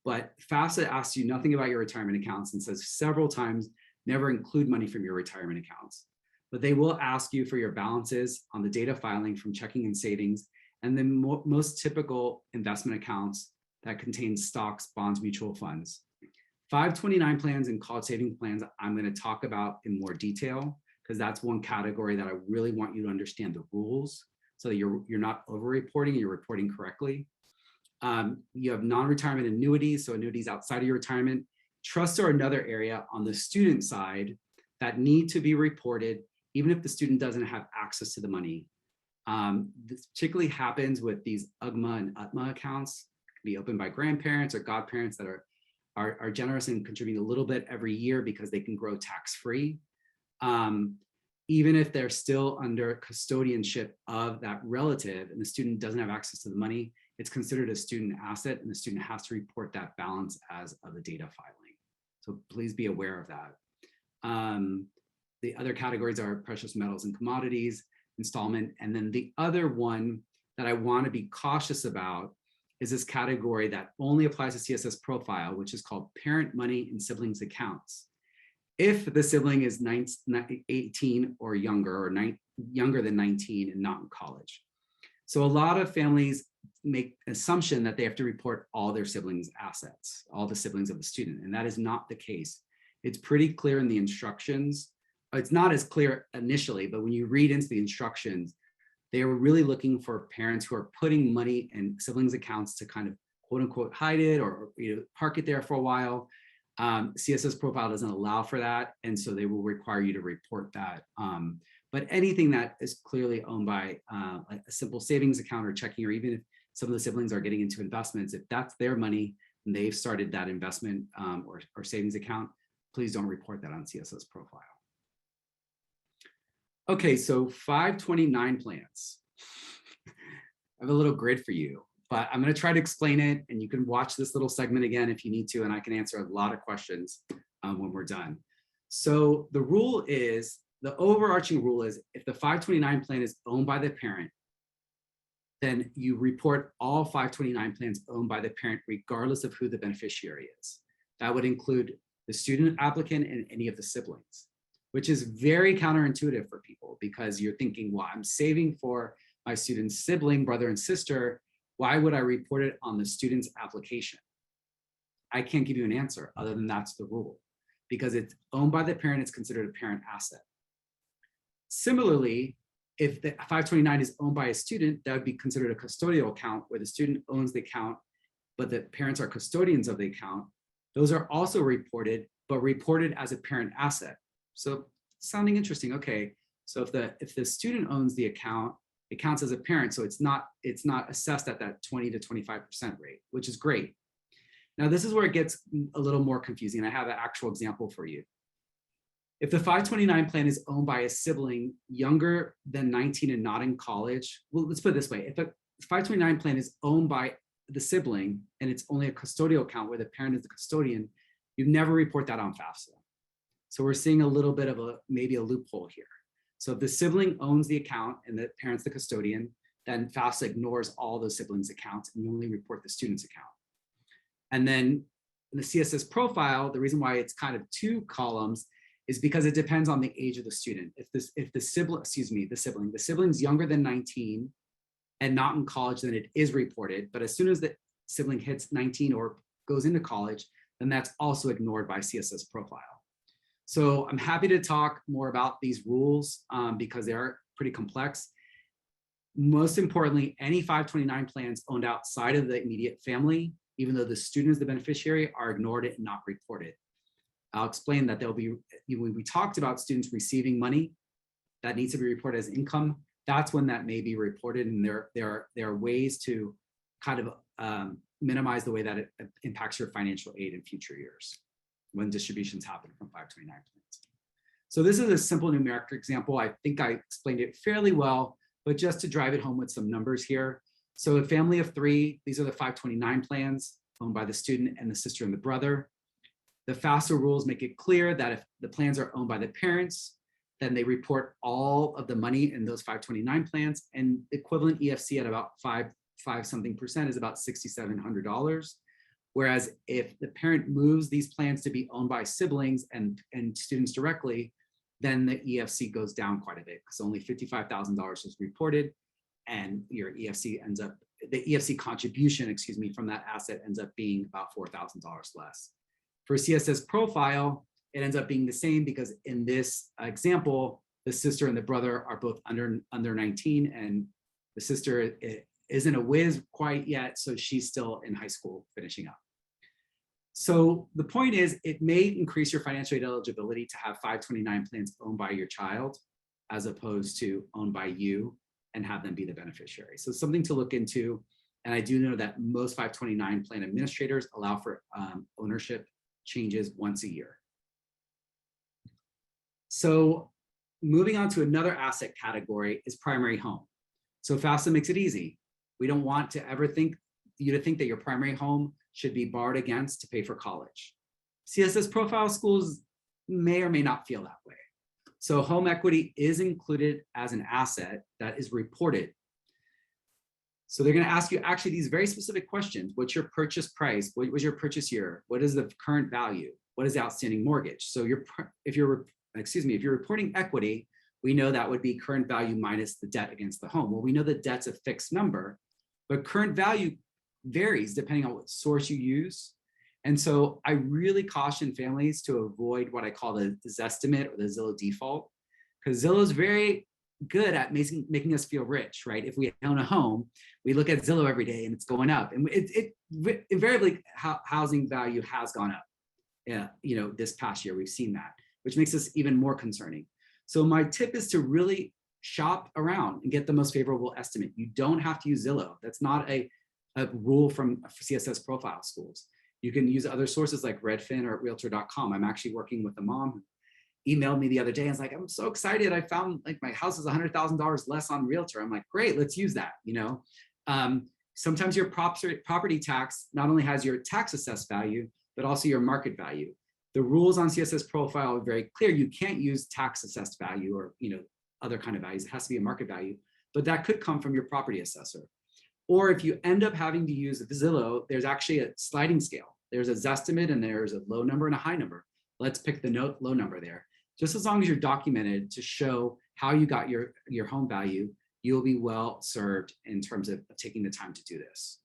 But FAFSA asks you nothing about your retirement accounts and says several times, never include money from your retirement accounts. But they will ask you for your balances on the data filing from checking and savings, and then most typical investment accounts that contain stocks, bonds, mutual funds. 529 plans and college savings plans I'm going to talk about in more detail, because that's one category that I really want you to understand the rules so that you're not over-reporting, you're reporting correctly. You have non-retirement annuities, so annuities outside of your retirement. Trusts are another area on the student side that need to be reported, even if the student doesn't have access to the money. This particularly happens with these UGMA and UTMA accounts. It can be opened by grandparents or godparents that are are generous and contribute a little bit every year because they can grow tax-free. Even if they're still under custodianship of that relative and the student doesn't have access to the money, it's considered a student asset and the student has to report that balance as of the data filing. So please be aware of that. The other categories are precious metals and commodities, installment, and then the other one that I want to be cautious about is this category that only applies to CSS Profile, which is called parent money and siblings accounts. If the sibling is 18 or younger, or younger than 19 and not in college. So a lot of families make an assumption that they have to report all their siblings' assets, all the siblings of the student, and that is not the case. It's pretty clear in the instructions. It's not as clear initially, but when you read into the instructions, they were really looking for parents who are putting money in siblings' accounts to kind of quote unquote hide it or park it there for a while. CSS Profile doesn't allow for that, and so they will require you to report that. But anything that is clearly owned by a simple savings account or checking, or even if some of the siblings are getting into investments, if that's their money and they've started that investment or savings account, please don't report that on CSS Profile. Okay, so 529 plans. I have a little grid for you, but I'm going to try to explain it, and you can watch this little segment again if you need to, and I can answer a lot of questions when we're done. So the rule is, the overarching rule is, if the 529 plan is owned by the parent, then you report all 529 plans owned by the parent, regardless of who the beneficiary is. That would include the student applicant and any of the siblings, which is very counterintuitive for people because you're thinking, well, I'm saving for my student's sibling, brother and sister. Why would I report it on the student's application? I can't give you an answer other than that's the rule. Because it's owned by the parent, it's considered a parent asset. Similarly, if the 529 is owned by a student, that would be considered a custodial account where the student owns the account, but the parents are custodians of the account. Those are also reported, but reported as a parent asset. So sounding interesting, okay. So if the student owns the account, it counts as a parent, so it's not assessed at that 20 to 25% rate, which is great. Now this is where it gets a little more confusing. I have an actual example for you. If the 529 plan is owned by a sibling younger than 19 and not in college, well, let's put it this way. If a 529 plan is owned by the sibling and it's only a custodial account where the parent is the custodian, you never report that on FAFSA. So we're seeing a little bit of maybe a loophole here. So if the sibling owns the account and the parent's the custodian, then FAFSA ignores all those siblings' accounts and you only report the student's account. And then in the CSS Profile, the reason why it's kind of 2 columns is because it depends on the age of the student. If the sibling's younger than 19 and not in college, then it is reported. But as soon as the sibling hits 19 or goes into college, then that's also ignored by CSS Profile. So I'm happy to talk more about these rules because they are pretty complex. Most importantly, any 529 plans owned outside of the immediate family, even though the student is the beneficiary, are ignored and not reported. I'll explain that there'll be, when we talked about students receiving money that needs to be reported as income, that's when that may be reported, and there are ways to kind of minimize the way that it impacts your financial aid in future years when distributions happen from 529 plans. So this is a simple numeric example. I think I explained it fairly well, but just to drive it home with some numbers here. So a family of 3, these are the 529 plans owned by the student and the sister and the brother. The FAFSA rules make it clear that if the plans are owned by the parents, then they report all of the money in those 529 plans, and equivalent EFC at about 5 something percent is about $6,700. Whereas if the parent moves these plans to be owned by siblings and students directly, then the EFC goes down quite a bit because only $55,000 is reported, and your EFC ends up, the EFC contribution, excuse me, from that asset ends up being about $4,000 less. For CSS Profile, it ends up being the same because in this example, the sister and the brother are both under 19, and the sister isn't a whiz quite yet, so she's still in high school finishing up. So the point is, it may increase your financial aid eligibility to have 529 plans owned by your child as opposed to owned by you and have them be the beneficiary. So something to look into. And I do know that most 529 plan administrators allow for ownership changes once a year. So moving on to another asset category is primary home. So FAFSA makes it easy. We don't want to ever think that your primary home should be borrowed against to pay for college. CSS profile schools may or may not feel that way. So home equity is included as an asset that is reported. So they're going to ask you actually these very specific questions. What's your purchase price? What was your purchase year? What is the current value? What is the outstanding mortgage? So if you're reporting equity, we know that would be current value minus the debt against the home. Well, we know the debt's a fixed number, but current value varies depending on what source you use. And so I really caution families to avoid what I call the Zestimate or the Zillow default, because Zillow is very good at making us feel rich, right? If we own a home, we look at Zillow every day and it's going up, and invariably housing value has gone up. Yeah, this past year we've seen that, which makes us even more concerning. So my tip is to really shop around and get the most favorable estimate. You don't have to use Zillow. That's not a rule from CSS profile schools. You can use other sources like Redfin or Realtor.com. I'm actually working with a mom who emailed me the other day and was like, I'm so excited. I found like my house is $100,000 less on Realtor. I'm like, great, let's use that. Sometimes your property tax not only has your tax assessed value, but also your market value. The rules on CSS profile are very clear. You can't use tax assessed value or other kind of values. It has to be a market value, but that could come from your property assessor. Or if you end up having to use Zillow, there's actually a sliding scale. There's a Zestimate and there's a low number and a high number. Let's pick the low number there. Just as long as you're documented to show how you got your home value, you'll be well served in terms of taking the time to do this.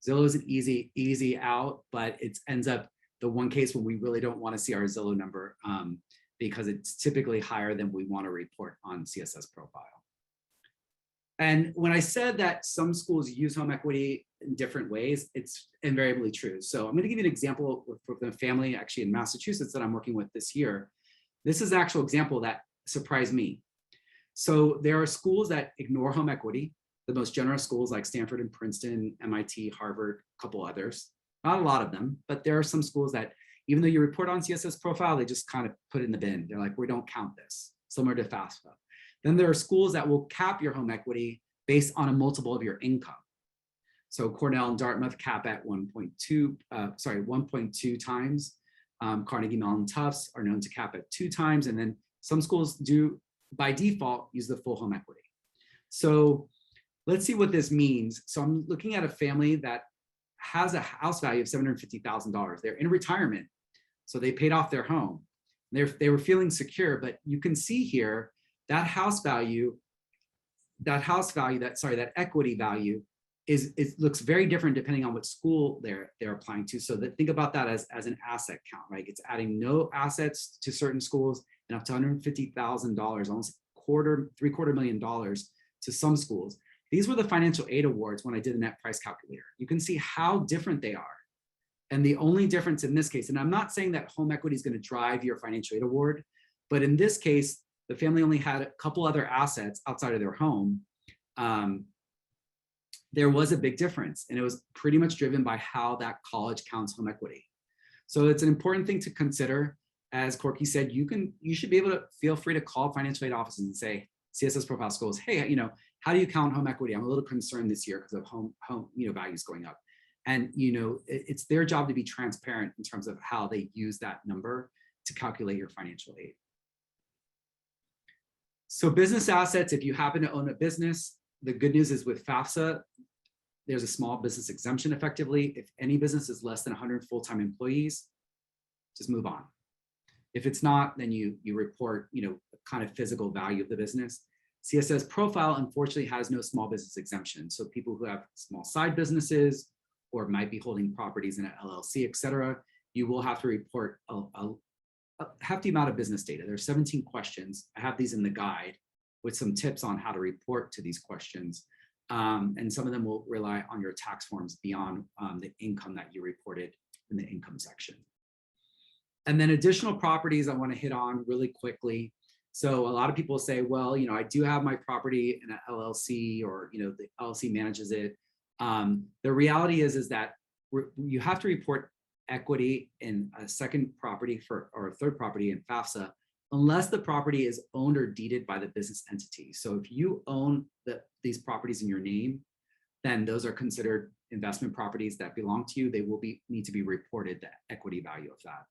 Zillow is an easy out, but it ends up the one case when we really don't want to see our Zillow number because it's typically higher than we want to report on CSS profile. And when I said that some schools use home equity in different ways, it's invariably true. So I'm going to give you an example with a family actually in Massachusetts that I'm working with this year. This is an actual example that surprised me. So there are schools that ignore home equity, the most generous schools like Stanford and Princeton, MIT, Harvard, a couple others. Not a lot of them, but there are some schools that even though you report on CSS profile, they just kind of put it in the bin. They're like, we don't count this, similar to FAFSA. Then there are schools that will cap your home equity based on a multiple of your income. So Cornell and Dartmouth cap at 1.2 times. Carnegie Mellon Tufts are known to cap at 2 times. And then some schools do, by default, use the full home equity. So let's see what this means. So I'm looking at a family that has a house value of $750,000. They're in retirement, so they paid off their home. They were feeling secure, but you can see here that that equity value looks very different depending on what school they're applying to. So think about that as an asset count, right? It's adding no assets to certain schools and up to $150,000, almost $750,000 to some schools. These were the financial aid awards when I did the net price calculator. You can see how different they are. And the only difference in this case, and I'm not saying that home equity is going to drive your financial aid award, but in this case, the family only had a couple other assets outside of their home. There was a big difference, and it was pretty much driven by how that college counts home equity. So it's an important thing to consider. As Corky said, you should be able to feel free to call financial aid offices and say, CSS profile schools, hey, how do you count home equity? I'm a little concerned this year because of home values going up. And it's their job to be transparent in terms of how they use that number to calculate your financial aid. So business assets, if you happen to own a business, the good news is with FAFSA, there's a small business exemption effectively. If any business is less than 100 full-time employees, just move on. If it's not, then you report, kind of physical value of the business. CSS profile, unfortunately, has no small business exemption. So people who have small side businesses or might be holding properties in an LLC, et cetera, you will have to report a hefty amount of business data. There are 17 questions. I have these in the guide with some tips on how to report to these questions. And some of them will rely on your tax forms beyond the income that you reported in the income section. And then additional properties I want to hit on really quickly. So a lot of people say, well, I do have my property in an LLC, or the LLC manages it. The reality is that you have to report equity in a second property or a third property in FAFSA unless the property is owned or deeded by the business entity. So if you own these properties in your name, then those are considered investment properties that belong to you. They will need to be reported, the equity value of that.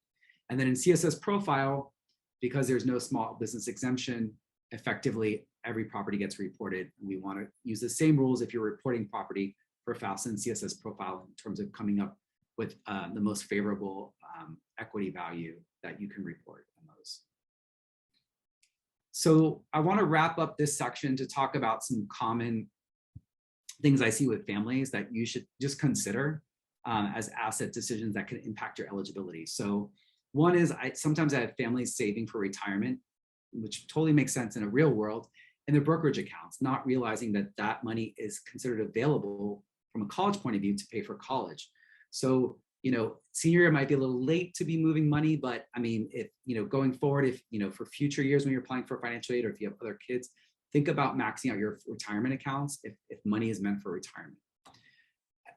And then in CSS Profile, because there's no small business exemption, effectively every property gets reported. We want to use the same rules if you're reporting property for FAFSA and CSS Profile in terms of coming up with the most favorable equity value that you can report on those. So I want to wrap up this section to talk about some common things I see with families that you should just consider as asset decisions that can impact your eligibility. So one is sometimes I have families saving for retirement, which totally makes sense in a real world, in their brokerage accounts, not realizing that that money is considered available from a college point of view to pay for college. So, senior year might be a little late to be moving money, but I mean, if, going forward, if, for future years when you're applying for financial aid or if you have other kids, think about maxing out your retirement accounts if money is meant for retirement.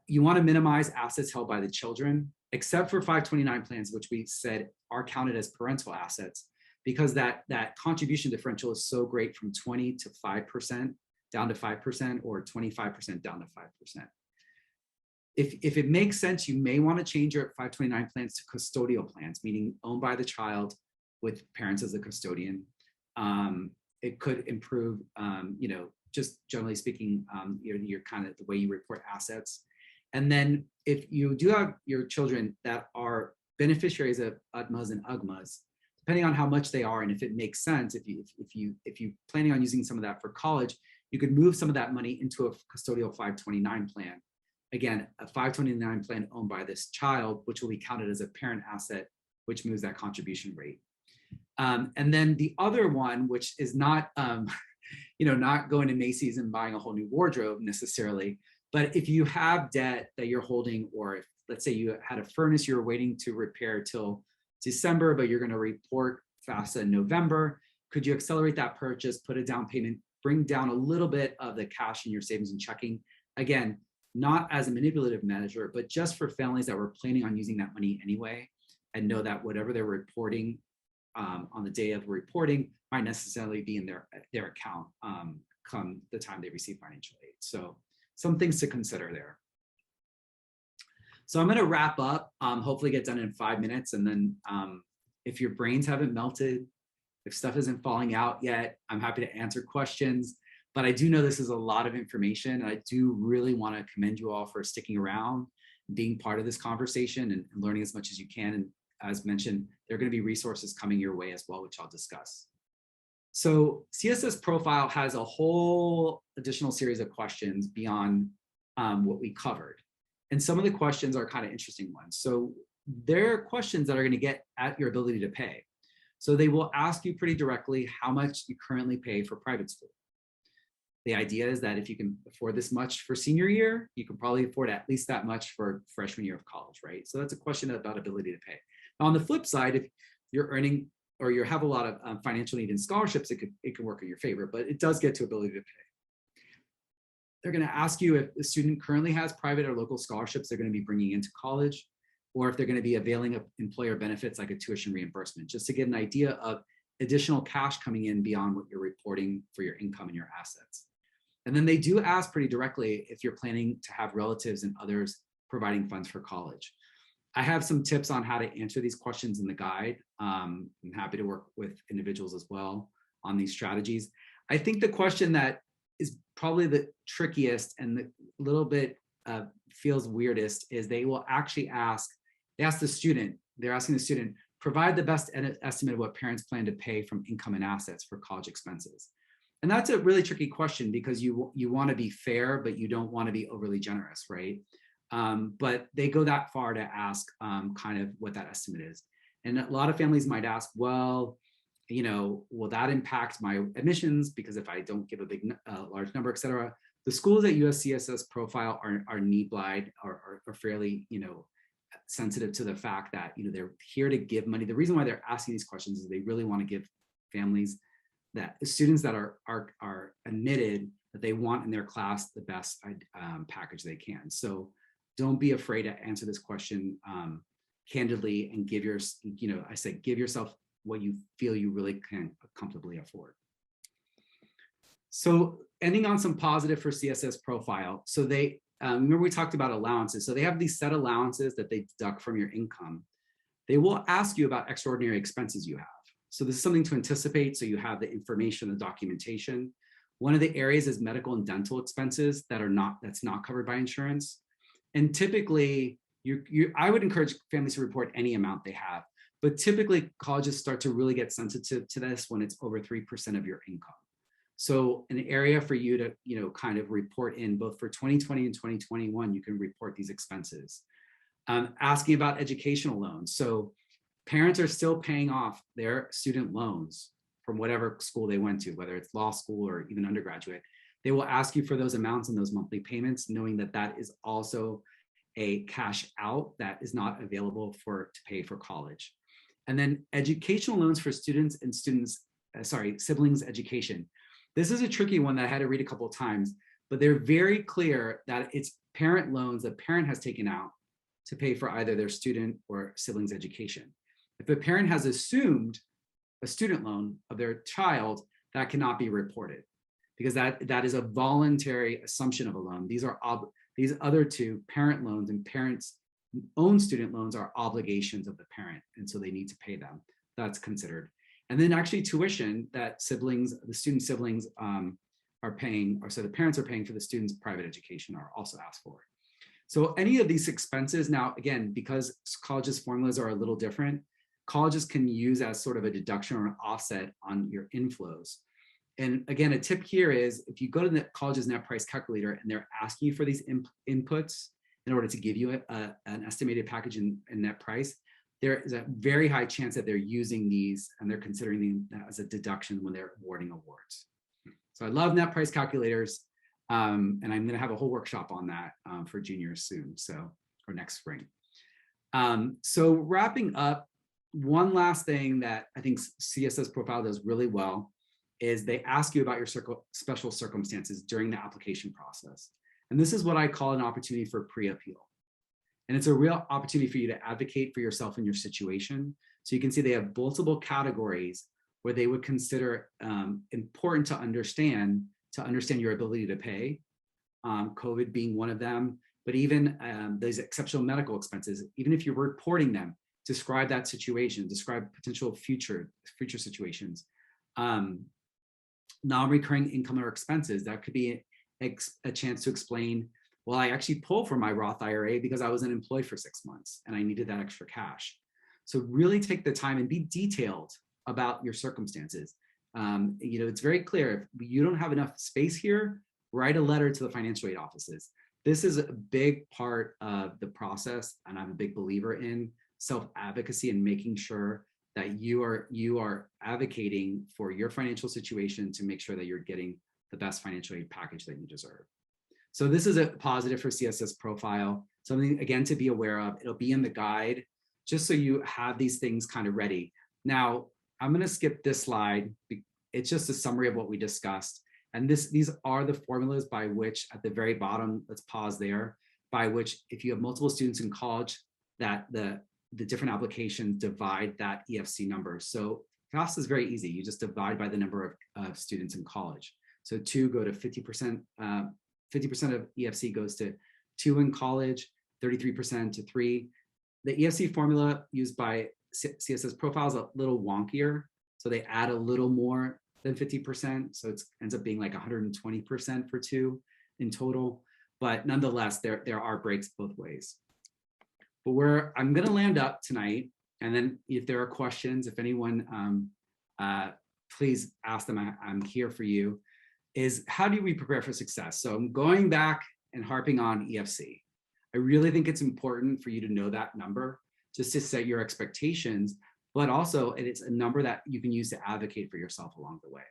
You want to minimize assets held by the children, except for 529 plans, which we said are counted as parental assets, because that contribution differential is so great from 20 to 5% down to 5% or 25% down to 5%. If it makes sense, you may want to change your 529 plans to custodial plans, meaning owned by the child with parents as a custodian. It could improve, just generally speaking, your kind of the way you report assets. And then if you do have your children that are beneficiaries of UTMAs and UGMAs, depending on how much they are, and if it makes sense, if you planning on using some of that for college, you could move some of that money into a custodial 529 plan. Again, a 529 plan owned by this child, which will be counted as a parent asset, which moves that contribution rate. And then the other one, which is not, not going to Macy's and buying a whole new wardrobe necessarily, but if you have debt that you're holding, or if, let's say you had a furnace you're waiting to repair till December, but you're going to report FAFSA in November, could you accelerate that purchase, put a down payment, bring down a little bit of the cash in your savings and checking? Again, not as a manipulative measure, but just for families that were planning on using that money anyway, and know that whatever they're reporting on the day of reporting might necessarily be in their account come the time they receive financial aid. So some things to consider there. So I'm going to wrap up, hopefully get done in 5 minutes. And then if your brains haven't melted, if stuff isn't falling out yet, I'm happy to answer questions. But I do know this is a lot of information. And I do really want to commend you all for sticking around, being part of this conversation and learning as much as you can. And as mentioned, there are going to be resources coming your way as well, which I'll discuss. So CSS Profile has a whole additional series of questions beyond what we covered. And some of the questions are kind of interesting ones. So there are questions that are going to get at your ability to pay. So they will ask you pretty directly how much you currently pay for private school. The idea is that if you can afford this much for senior year, you can probably afford at least that much for freshman year of college, right? So that's a question about ability to pay. Now, on the flip side, if you're earning or you have a lot of financial need in scholarships, it can work in your favor, but it does get to ability to pay. They're going to ask you if the student currently has private or local scholarships they're going to be bringing into college, or if they're going to be availing of employer benefits like a tuition reimbursement, just to get an idea of additional cash coming in beyond what you're reporting for your income and your assets. And then they do ask pretty directly if you're planning to have relatives and others providing funds for college. I have some tips on how to answer these questions in the guide. I'm happy to work with individuals as well on these strategies. I think the question that is probably the trickiest and the little bit feels weirdest is they will actually ask the student, they're asking the student, provide the best estimate of what parents plan to pay from income and assets for college expenses. And that's a really tricky question because you want to be fair, but you don't want to be overly generous, right? But they go that far to ask kind of what that estimate is. And a lot of families might ask, well, will that impact my admissions? Because if I don't give a big, large number, et cetera, the schools at USCSS Profile are need-blind, are fairly, sensitive to the fact that, they're here to give money. The reason why they're asking these questions is they really want to give families that students that are admitted that they want in their class the best package they can. So don't be afraid to answer this question candidly and give give yourself what you feel you really can comfortably afford. So ending on some positive for CSS Profile. So they, remember we talked about allowances. So they have these set allowances that they deduct from your income. They will ask you about extraordinary expenses you have. So this is something to anticipate, so you have the information, the documentation. One of the areas is medical and dental expenses that's not covered by insurance. And typically, I would encourage families to report any amount they have, but typically colleges start to really get sensitive to this when it's over 3% of your income. So an area for you to, kind of report in both for 2020 and 2021, you can report these expenses. Asking about educational loans. So parents are still paying off their student loans from whatever school they went to, whether it's law school or even undergraduate. They will ask you for those amounts and those monthly payments, knowing that that is also a cash out that is not available to pay for college. And then educational loans for students and siblings education. This is a tricky one that I had to read a couple of times, but they're very clear that it's parent loans that parent has taken out to pay for either their student or siblings education. If a parent has assumed a student loan of their child, that cannot be reported because that is a voluntary assumption of a loan. These other two, parent loans and parents' own student loans, are obligations of the parent, and so they need to pay them. That's considered. And then actually tuition that the student siblings are paying, or so the parents are paying for the student's private education, are also asked for. So any of these expenses, now again, because colleges' formulas are a little different, colleges can use as sort of a deduction or an offset on your inflows. And again, a tip here is if you go to the college's net price calculator and they're asking you for these inputs in order to give you an estimated package in net price, there is a very high chance that they're using these and they're considering them as a deduction when they're awarding awards. So I love net price calculators. And I'm going to have a whole workshop on that for juniors soon, or next spring. So wrapping up, one last thing that I think CSS Profile does really well is they ask you about your special circumstances during the application process. And this is what I call an opportunity for pre-appeal. And it's a real opportunity for you to advocate for yourself and your situation. So you can see they have multiple categories where they would consider important to understand your ability to pay, COVID being one of them, but even those exceptional medical expenses, even if you're reporting them, describe that situation, describe potential future situations. Non-recurring income or expenses, that could be a chance to explain, well, I actually pulled from my Roth IRA because I was unemployed for 6 months and I needed that extra cash. So really take the time and be detailed about your circumstances. It's very clear, if you don't have enough space here, write a letter to the financial aid offices. This is a big part of the process, and I'm a big believer in self-advocacy and making sure that you are advocating for your financial situation to make sure that you're getting the best financial aid package that you deserve. So this is a positive for CSS Profile, something again to be aware of. It'll be in the guide, just so you have these things kind of ready. Now, I'm going to skip this slide. It's just a summary of what we discussed. And these are the formulas by which, at the very bottom, let's pause there, by which if you have multiple students in college, that the different applications divide that EFC number. So FAFSA is very easy. You just divide by the number of students in college. So 2 go to 50%, 50% of EFC goes to 2 in college, 33% to 3. The EFC formula used by CSS Profile is a little wonkier. So they add a little more than 50%. So it ends up being like 120% for 2 in total. But nonetheless, there are breaks both ways. But I'm going to land up tonight. And then if there are questions, if anyone, please ask them. I'm here for you. Is how do we prepare for success? So I'm going back and harping on EFC. I really think it's important for you to know that number just to set your expectations, but also it's a number that you can use to advocate for yourself along the way.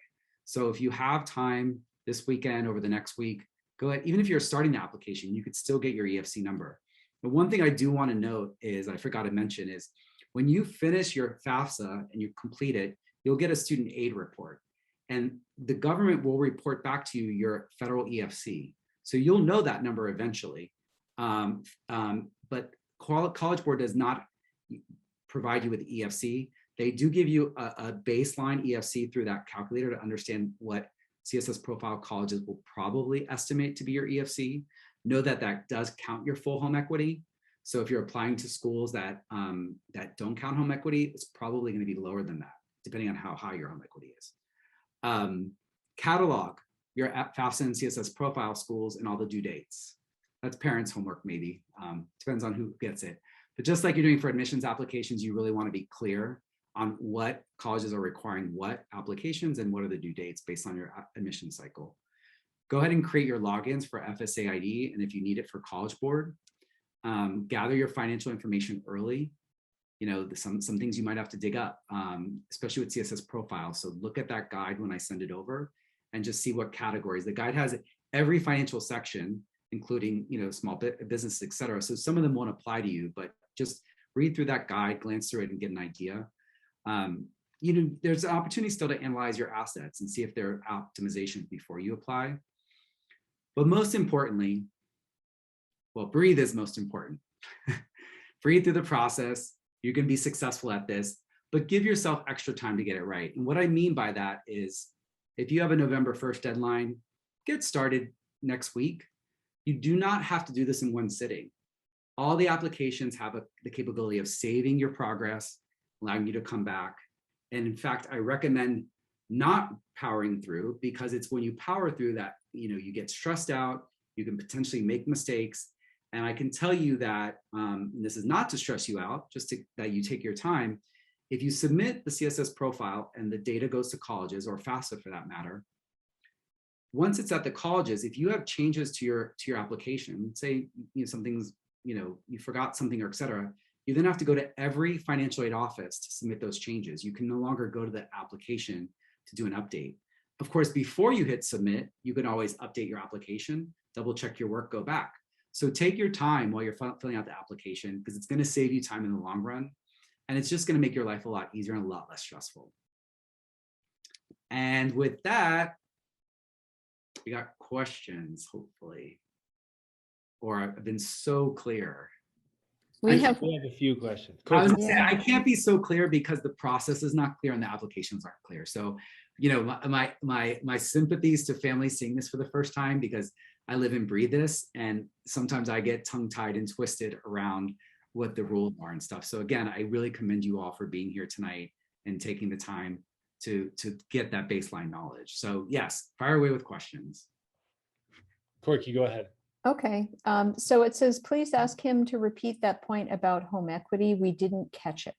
So if you have time this weekend, over the next week, go ahead. Even if you're starting the application, you could still get your EFC number. But one thing I do want to note is, I forgot to mention, is when you finish your FAFSA and you complete it, you'll get a student aid report. and the government will report back to you your federal EFC. So you'll know that number eventually. But College Board does not provide you with EFC. They do give you a baseline EFC through that calculator to understand what CSS profile colleges will probably estimate to be your EFC. Know that that does count your full home equity. So if you're applying to schools that don't count home equity, it's probably going to be lower than that, depending on how high your home equity is. Catalog your FAFSA and CSS profile schools and all the due dates. That's parents' homework, maybe. Depends on who gets it. But just like you're doing for admissions applications, you really want to be clear on what colleges are requiring what applications and what are the due dates based on your admission cycle. Go ahead and create your logins for FSA ID, and if you need it for College Board, gather your financial information early. You know, some things you might have to dig up, especially with CSS profile. So look at that guide when I send it over and just see what categories. The guide has every financial section, including, you know, small business, et cetera. So some of them won't apply to you, but just read through that guide, glance through it and get an idea. You know, there's an opportunity still to analyze your assets and see if there are optimizations before you apply. But most importantly, well, breathe is most important. Breathe through the process. You can be successful at this, but give yourself extra time to get it right. And what I mean by that is, if you have a November 1st deadline, get started next week. You do not have to do this in one sitting. All the applications have the capability of saving your progress, allowing you to come back. And in fact, I recommend not powering through, because it's when you power through that, you know, you get stressed out, you can potentially make mistakes. And I can tell you that, this is not to stress you out, just that you take your time. If you submit the CSS profile and the data goes to colleges, or FAFSA for that matter, once it's at the colleges, if you have changes to your application, say, you know, something's, you know, you forgot something or et cetera, you then have to go to every financial aid office to submit those changes. You can no longer go to the application to do an update. Of course, before you hit submit, you can always update your application, double check your work, go back. So take your time while you're filling out the application, because it's going to save you time in the long run. And it's just going to make your life a lot easier and a lot less stressful. And with that, we got questions, hopefully. Or I've been so clear. We have a few questions. I was gonna say, I can't be so clear because the process is not clear and the applications aren't clear. So, you know, my sympathies to families seeing this for the first time, because I live and breathe this, and sometimes I get tongue-tied and twisted around what the rules are and stuff. So again, I really commend you all for being here tonight and taking the time to get that baseline knowledge. So yes, fire away with questions. Corky, go ahead. Okay, so it says, please ask him to repeat that point about home equity. We didn't catch it.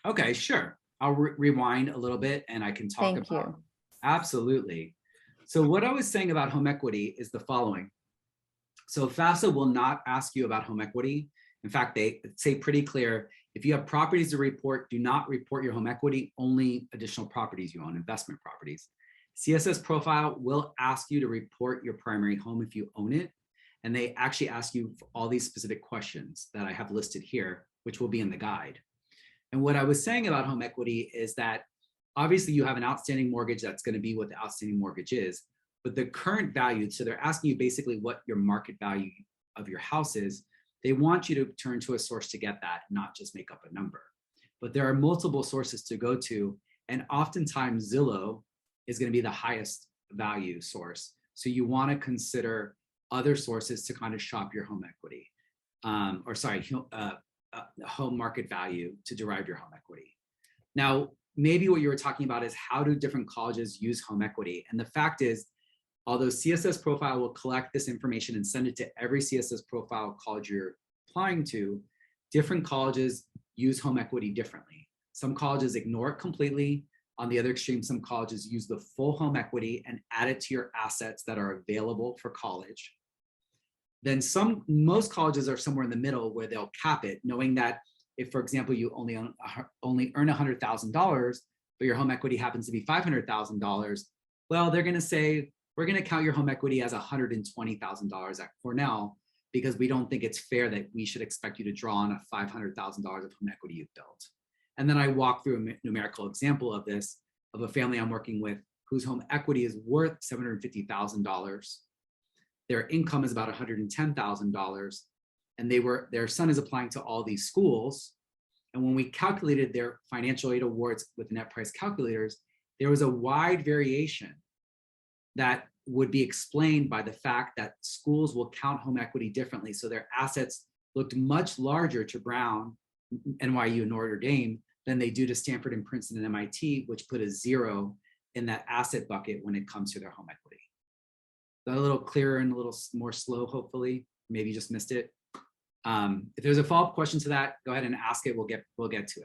Okay, sure. I'll rewind a little bit and I can talk Thank about. you. Absolutely. So what I was saying about home equity is the following. So FAFSA will not ask you about home equity. In fact, they say pretty clear, if you have properties to report, do not report your home equity, only additional properties you own, investment properties. CSS profile will ask you to report your primary home if you own it. And they actually ask you for all these specific questions that I have listed here, which will be in the guide. And what I was saying about home equity is that obviously you have an outstanding mortgage, that's going to be what the outstanding mortgage is, but the current value, so they're asking you basically what your market value of your house is. They want you to turn to a source to get that, not just make up a number. But there are multiple sources to go to, and oftentimes Zillow is going to be the highest value source. So you want to consider other sources to kind of shop your home equity, home market value to derive your home equity. Now, maybe what you were talking about is how do different colleges use home equity? And the fact is, although CSS profile will collect this information and send it to every CSS profile college you're applying to, different colleges use home equity differently. Some colleges ignore it completely. On the other extreme, some colleges use the full home equity and add it to your assets that are available for college. Then most colleges are somewhere in the middle where they'll cap it, knowing that if, for example, you only earn $100,000, but your home equity happens to be $500,000, well, they're going to say, we're going to count your home equity as $120,000 at Cornell, because we don't think it's fair that we should expect you to draw on a $500,000 of home equity you've built. And then I walk through a numerical example of this, of a family I'm working with whose home equity is worth $750,000. Their income is about $110,000, and their son is applying to all these schools. And when we calculated their financial aid awards with net price calculators, there was a wide variation that would be explained by the fact that schools will count home equity differently. So their assets looked much larger to Brown, NYU, and Notre Dame than they do to Stanford and Princeton and MIT, which put a 0 in that asset bucket when it comes to their home equity. That a little clearer and a little more slow, hopefully. Maybe you just missed it. If there's a follow-up question to that, go ahead and ask it. We'll get to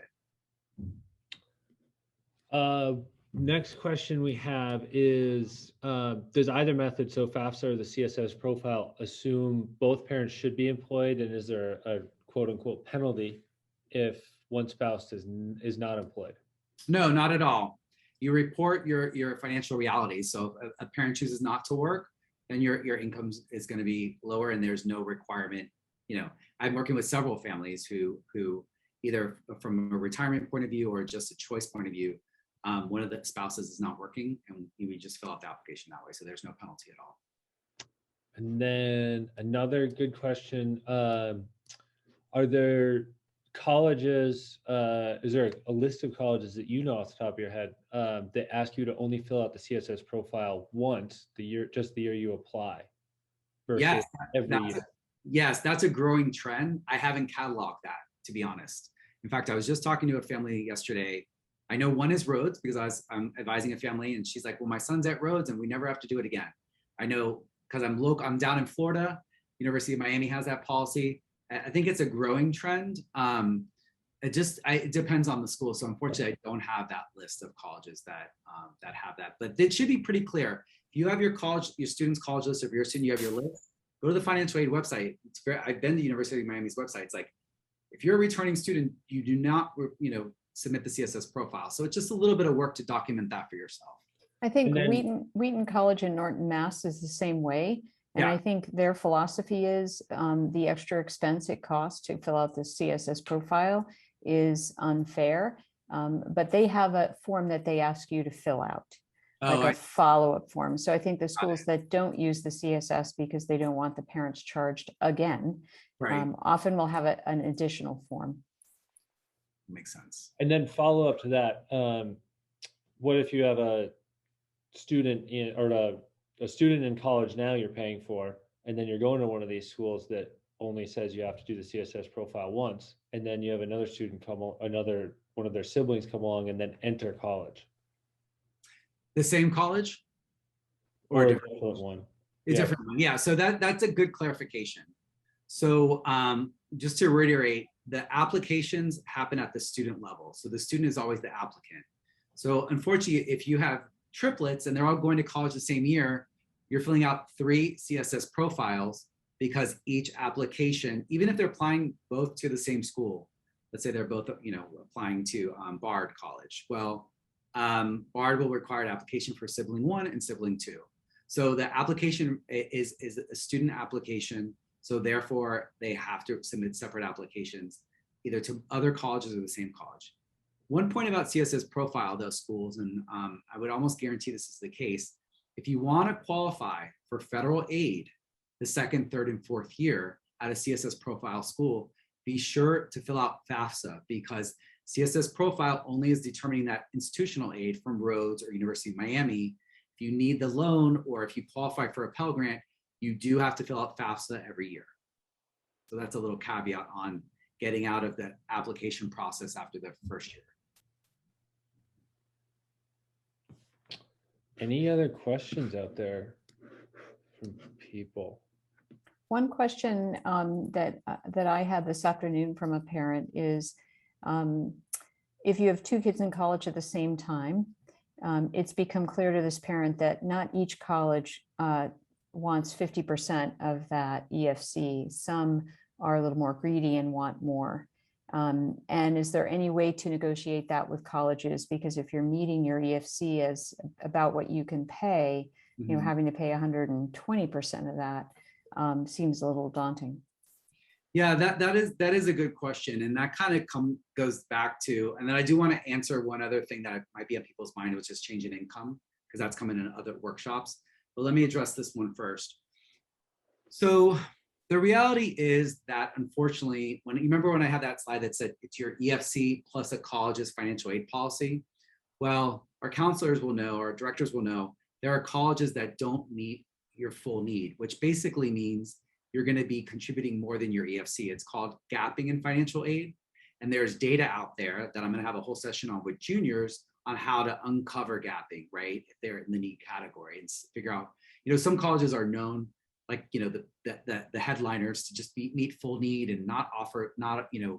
it. Next question we have is, does either method, so FAFSA or the CSS profile, assume both parents should be employed? And is there a quote unquote penalty if one spouse is not employed? No, not at all. You report your financial reality. So if a parent chooses not to work, then your income is going to be lower, and there's no requirement. You know, I'm working with several families who either from a retirement point of view or just a choice point of view, one of the spouses is not working, and we just fill out the application that way. So there's no penalty at all. And then another good question, are there colleges, is there a list of colleges that you know off the top of your head that ask you to only fill out the CSS profile once just the year you apply versus Yes, every year? Yes, that's a growing trend. I haven't cataloged that, to be honest. In fact, I was just talking to a family yesterday. I know one is Rhodes because I'm advising a family, and she's like, well, my son's at Rhodes and we never have to do it again. I know because I'm down in Florida, University of Miami has that policy. I think it's a growing trend. It depends on the school. So unfortunately, I don't have that list of colleges that have that, but it should be pretty clear. If you have your student's college list, or if you're a student, you have your list, go to the financial aid website. I've been to University of Miami's website. It's like, if you're a returning student, you do not, submit the CSS profile. So it's just a little bit of work to document that for yourself. I think Wheaton College in Norton, Mass is the same way. And Yeah. I think their philosophy is the extra expense it costs to fill out the CSS profile is unfair. But they have a form that they ask you to fill out, like a follow-up form. So I think the schools that don't use the CSS because they don't want the parents charged again, Right. often will have an additional form. Makes sense. And then follow up to that, what if you have a student a student in college now you're paying for, and then you're going to one of these schools that only says you have to do the CSS profile once, and then you have another student one of their siblings come along and then enter college? The same college? Or a different one? A different one, yeah. So that's a good clarification. So just to reiterate, the applications happen at the student level. So the student is always the applicant. So unfortunately, if you have triplets and they're all going to college the same year, you're filling out 3 CSS profiles because each application, even if they're applying both to the same school, let's say they're both, applying to Bard College. Well, Bard will require an application for sibling 1 and sibling 2. So the application is a student application. So therefore, they have to submit separate applications, either to other colleges or the same college. One point about CSS profile, those schools, and I would almost guarantee this is the case, if you want to qualify for federal aid the 2nd, 3rd, and 4th year at a CSS profile school, be sure to fill out FAFSA, because CSS profile only is determining that institutional aid from Rhodes or University of Miami. If you need the loan or if you qualify for a Pell Grant, you do have to fill out FAFSA every year. So that's a little caveat on getting out of the application process after the first year. Any other questions out there from people? One question that I had this afternoon from a parent is, if you have 2 kids in college at the same time, it's become clear to this parent that not each college wants 50% of that EFC. Some are a little more greedy and want more. And is there any way to negotiate that with colleges? Because if you're meeting your EFC as about what you can pay, having to pay 120% of that seems a little daunting. Yeah, that is a good question, and that kind of goes back to, and then I do want to answer one other thing that might be on people's mind, which is change in income, because that's coming in other workshops. But let me address this one first. So the reality is that unfortunately, when you remember when I had that slide that said it's your EFC plus a college's financial aid policy, well, our counselors will know, our directors will know, there are colleges that don't meet your full need, which basically means you're going to be contributing more than your EFC. It's called gapping in financial aid. And there's data out there that I'm going to have a whole session on with juniors on how to uncover gapping, right? If they're in the need category, and figure out, some colleges are known, like, the headliners to just meet full need and not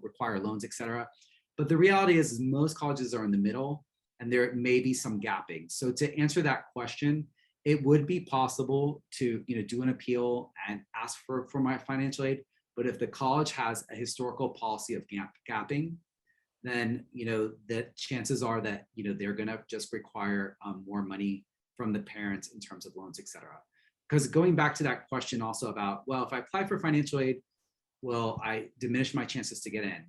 require loans, et cetera. But the reality is most colleges are in the middle, and there may be some gapping. So to answer that question, it would be possible to do an appeal and ask for my financial aid. But if the college has a historical policy of gapping, then the chances are that they're going to just require more money from the parents in terms of loans, et cetera. Because going back to that question also about, well, if I apply for financial aid, will I diminish my chances to get in?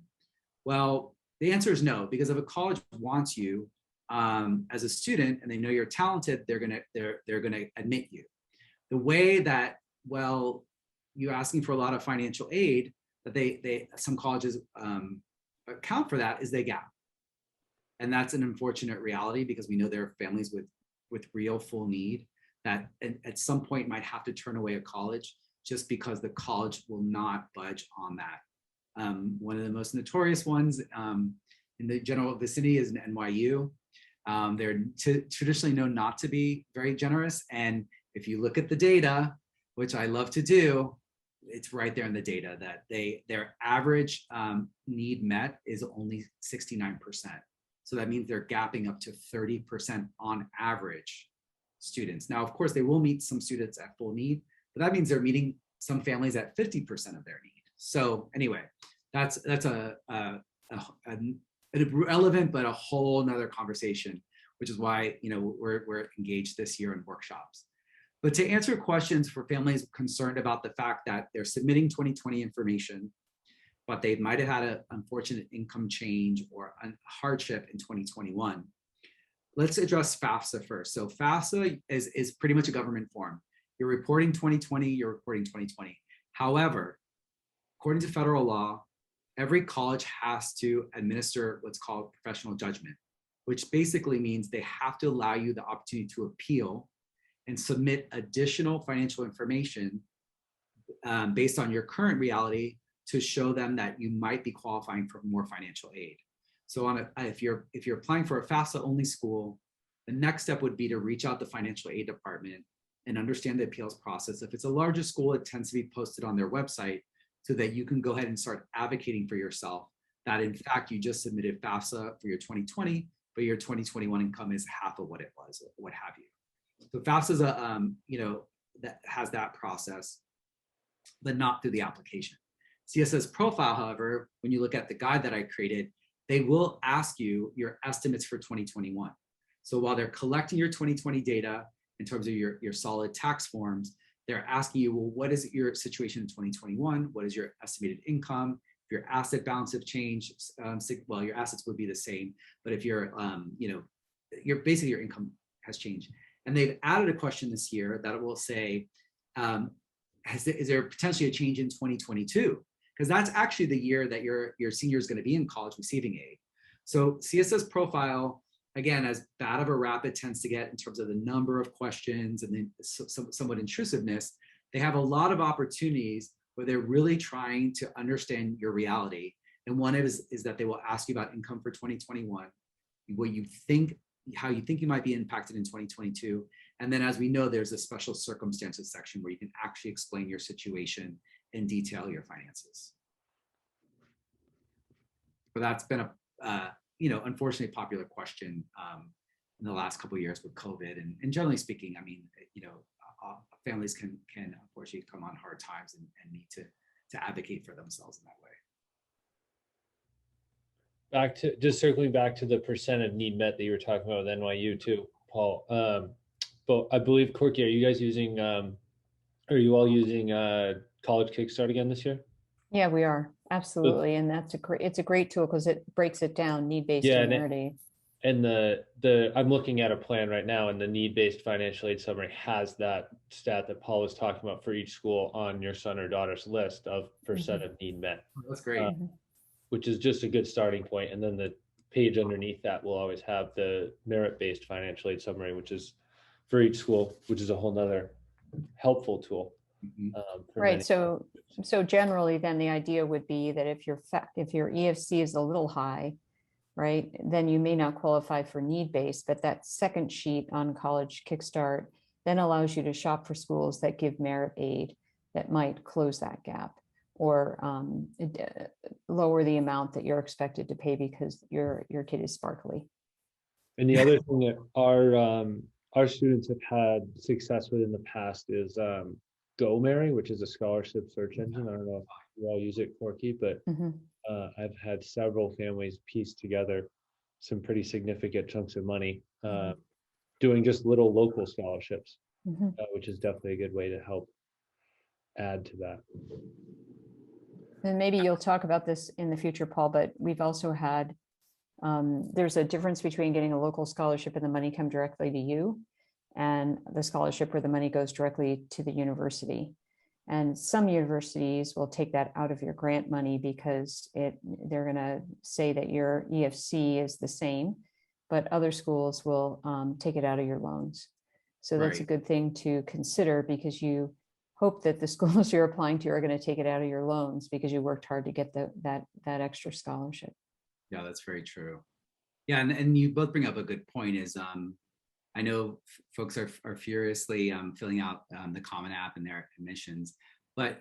Well, the answer is no, because if a college wants you as a student and they know you're talented, they're gonna admit you. The way that, well, you're asking for a lot of financial aid, that some colleges account for that is they gap. And that's an unfortunate reality, because we know there are families with real full need that at some point might have to turn away a college just because the college will not budge on that. One of the most notorious ones in the general vicinity is NYU. They're traditionally known not to be very generous. And if you look at the data, which I love to do, it's right there in the data that their average need met is only 69%. So that means they're gapping up to 30% on average students. Now, of course, they will meet some students at full need, but that means they're meeting some families at 50% of their need. So anyway, that's an irrelevant but a whole nother conversation, which is why we're engaged this year in workshops. But to answer questions for families concerned about the fact that they're submitting 2020 information, but they might have had an unfortunate income change or a hardship in 2021, let's address FAFSA first. So FAFSA is pretty much a government form. You're reporting 2020, you're reporting 2020. However, according to federal law, every college has to administer what's called professional judgment, which basically means they have to allow you the opportunity to appeal and submit additional financial information based on your current reality to show them that you might be qualifying for more financial aid. So if you're applying for a FAFSA only school, the next step would be to reach out to the financial aid department and understand the appeals process. If it's a larger school, it tends to be posted on their website so that you can go ahead and start advocating for yourself that in fact you just submitted FAFSA for your 2020, but your 2021 income is half of what it was, or what have you. So FAFSA is that has that process, but not through the application. CSS Profile, however, when you look at the guide that I created, they will ask you your estimates for 2021. So while they're collecting your 2020 data in terms of your solid tax forms, they're asking you, well, what is your situation in 2021? What is your estimated income? If your asset balance have changed, well, your assets would be the same, but if you're, basically your income has changed. And they've added a question this year that will say, is there potentially a change in 2022? Because that's actually the year that your senior is going to be in college receiving aid. So CSS Profile, again, as bad of a rap it tends to get in terms of the number of questions and then somewhat intrusiveness, they have a lot of opportunities where they're really trying to understand your reality. And one is that they will ask you about income for 2021, what you think, how you think you might be impacted in 2022. And then, as we know, there's a special circumstances section where you can actually explain your situation and detail your finances. But that's been a unfortunately popular question in the last couple of years with COVID, and generally speaking, I mean, families can unfortunately come on hard times and need to advocate for themselves in that way. Back to just circling back to the percent of need met that you were talking about with NYU too, Paul. But I believe, Corky, are you guys using? Are you all using College Kickstart again this year? Yeah, we are absolutely, and it's a great tool because it breaks it down, need-based Yeah, seniority. And I'm looking at a plan right now, and the need-based financial aid summary has that stat that Paul was talking about for each school on your son or daughter's list of percent of need met, That's great. which is just a good starting point. And then the page underneath that will always have the merit-based financial aid summary, which is for each school, which is a whole nother helpful tool. Mhm. For Right, many. so generally then the idea would be that if your EFC is a little high, right, then you may not qualify for need-based, but that second sheet on College Kickstart then allows you to shop for schools that give merit aid that might close that gap or lower the amount that you're expected to pay because your kid is sparkly. And the other thing that our students have had success with in the past is Go Mary, which is a scholarship search engine. I don't know if you all use it, Corky, but I've had several families piece together some pretty significant chunks of money doing just little local scholarships, which is definitely a good way to help add to that. And maybe you'll talk about this in the future, Paul, but we've also had, there's a difference between getting a local scholarship and the money come directly to you and the scholarship where the money goes directly to the university. And some universities will take that out of your grant money because they're going to say that your EFC is the same, but other schools will take it out of your loans. So that's a good thing to consider because you hope that the schools you're applying to are going to take it out of your loans because you worked hard to get that extra scholarship. Yeah, that's very true. Yeah, and you both bring up a good point is I know folks are furiously filling out the Common App and their admissions, but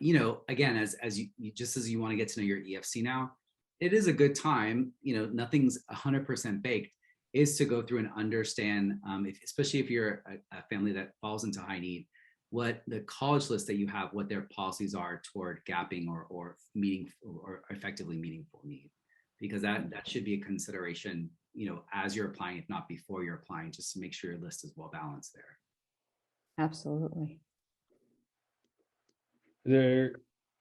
again, as you just as you want to get to know your EFC now, it is a good time. Nothing's 100% baked. Is to go through and understand, especially if you're a family that falls into high need, what the college list that you have, what their policies are toward gapping or meeting or effectively meaningful need, because that should be a consideration as you're applying, if not before you're applying, just to make sure your list is well balanced there. Absolutely. Are there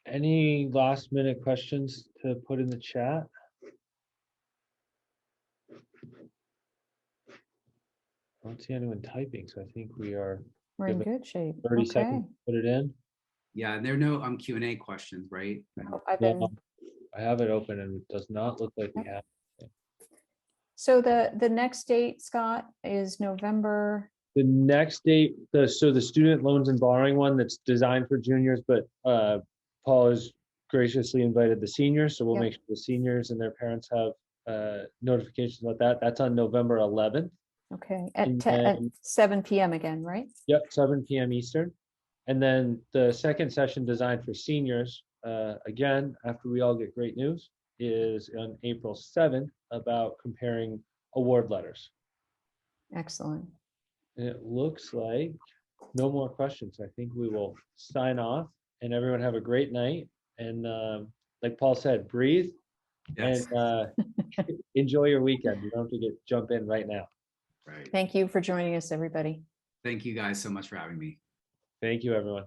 any last minute questions to put in the chat? I don't see anyone typing, so I think we're in good shape. 30 seconds to put it in. Yeah, and there are no Q&A questions, right? I have it open and it does not look like we have. So the next date, Scott, is November. The next date, so the student loans and borrowing one that's designed for juniors, but Paul has graciously invited the seniors, so we'll make sure the seniors and their parents have notifications about that. That's on November 11th. Okay, at 7 p.m. again, right? Yep, 7 p.m. Eastern. And then the second session designed for seniors, again, after we all get great news, is on April 7th about comparing award letters. Excellent. And it looks like no more questions. I think we will sign off and everyone have a great night. And like Paul said, breathe and enjoy your weekend. You don't have to jump in right now. Right. Thank you for joining us, everybody. Thank you guys so much for having me. Thank you, everyone.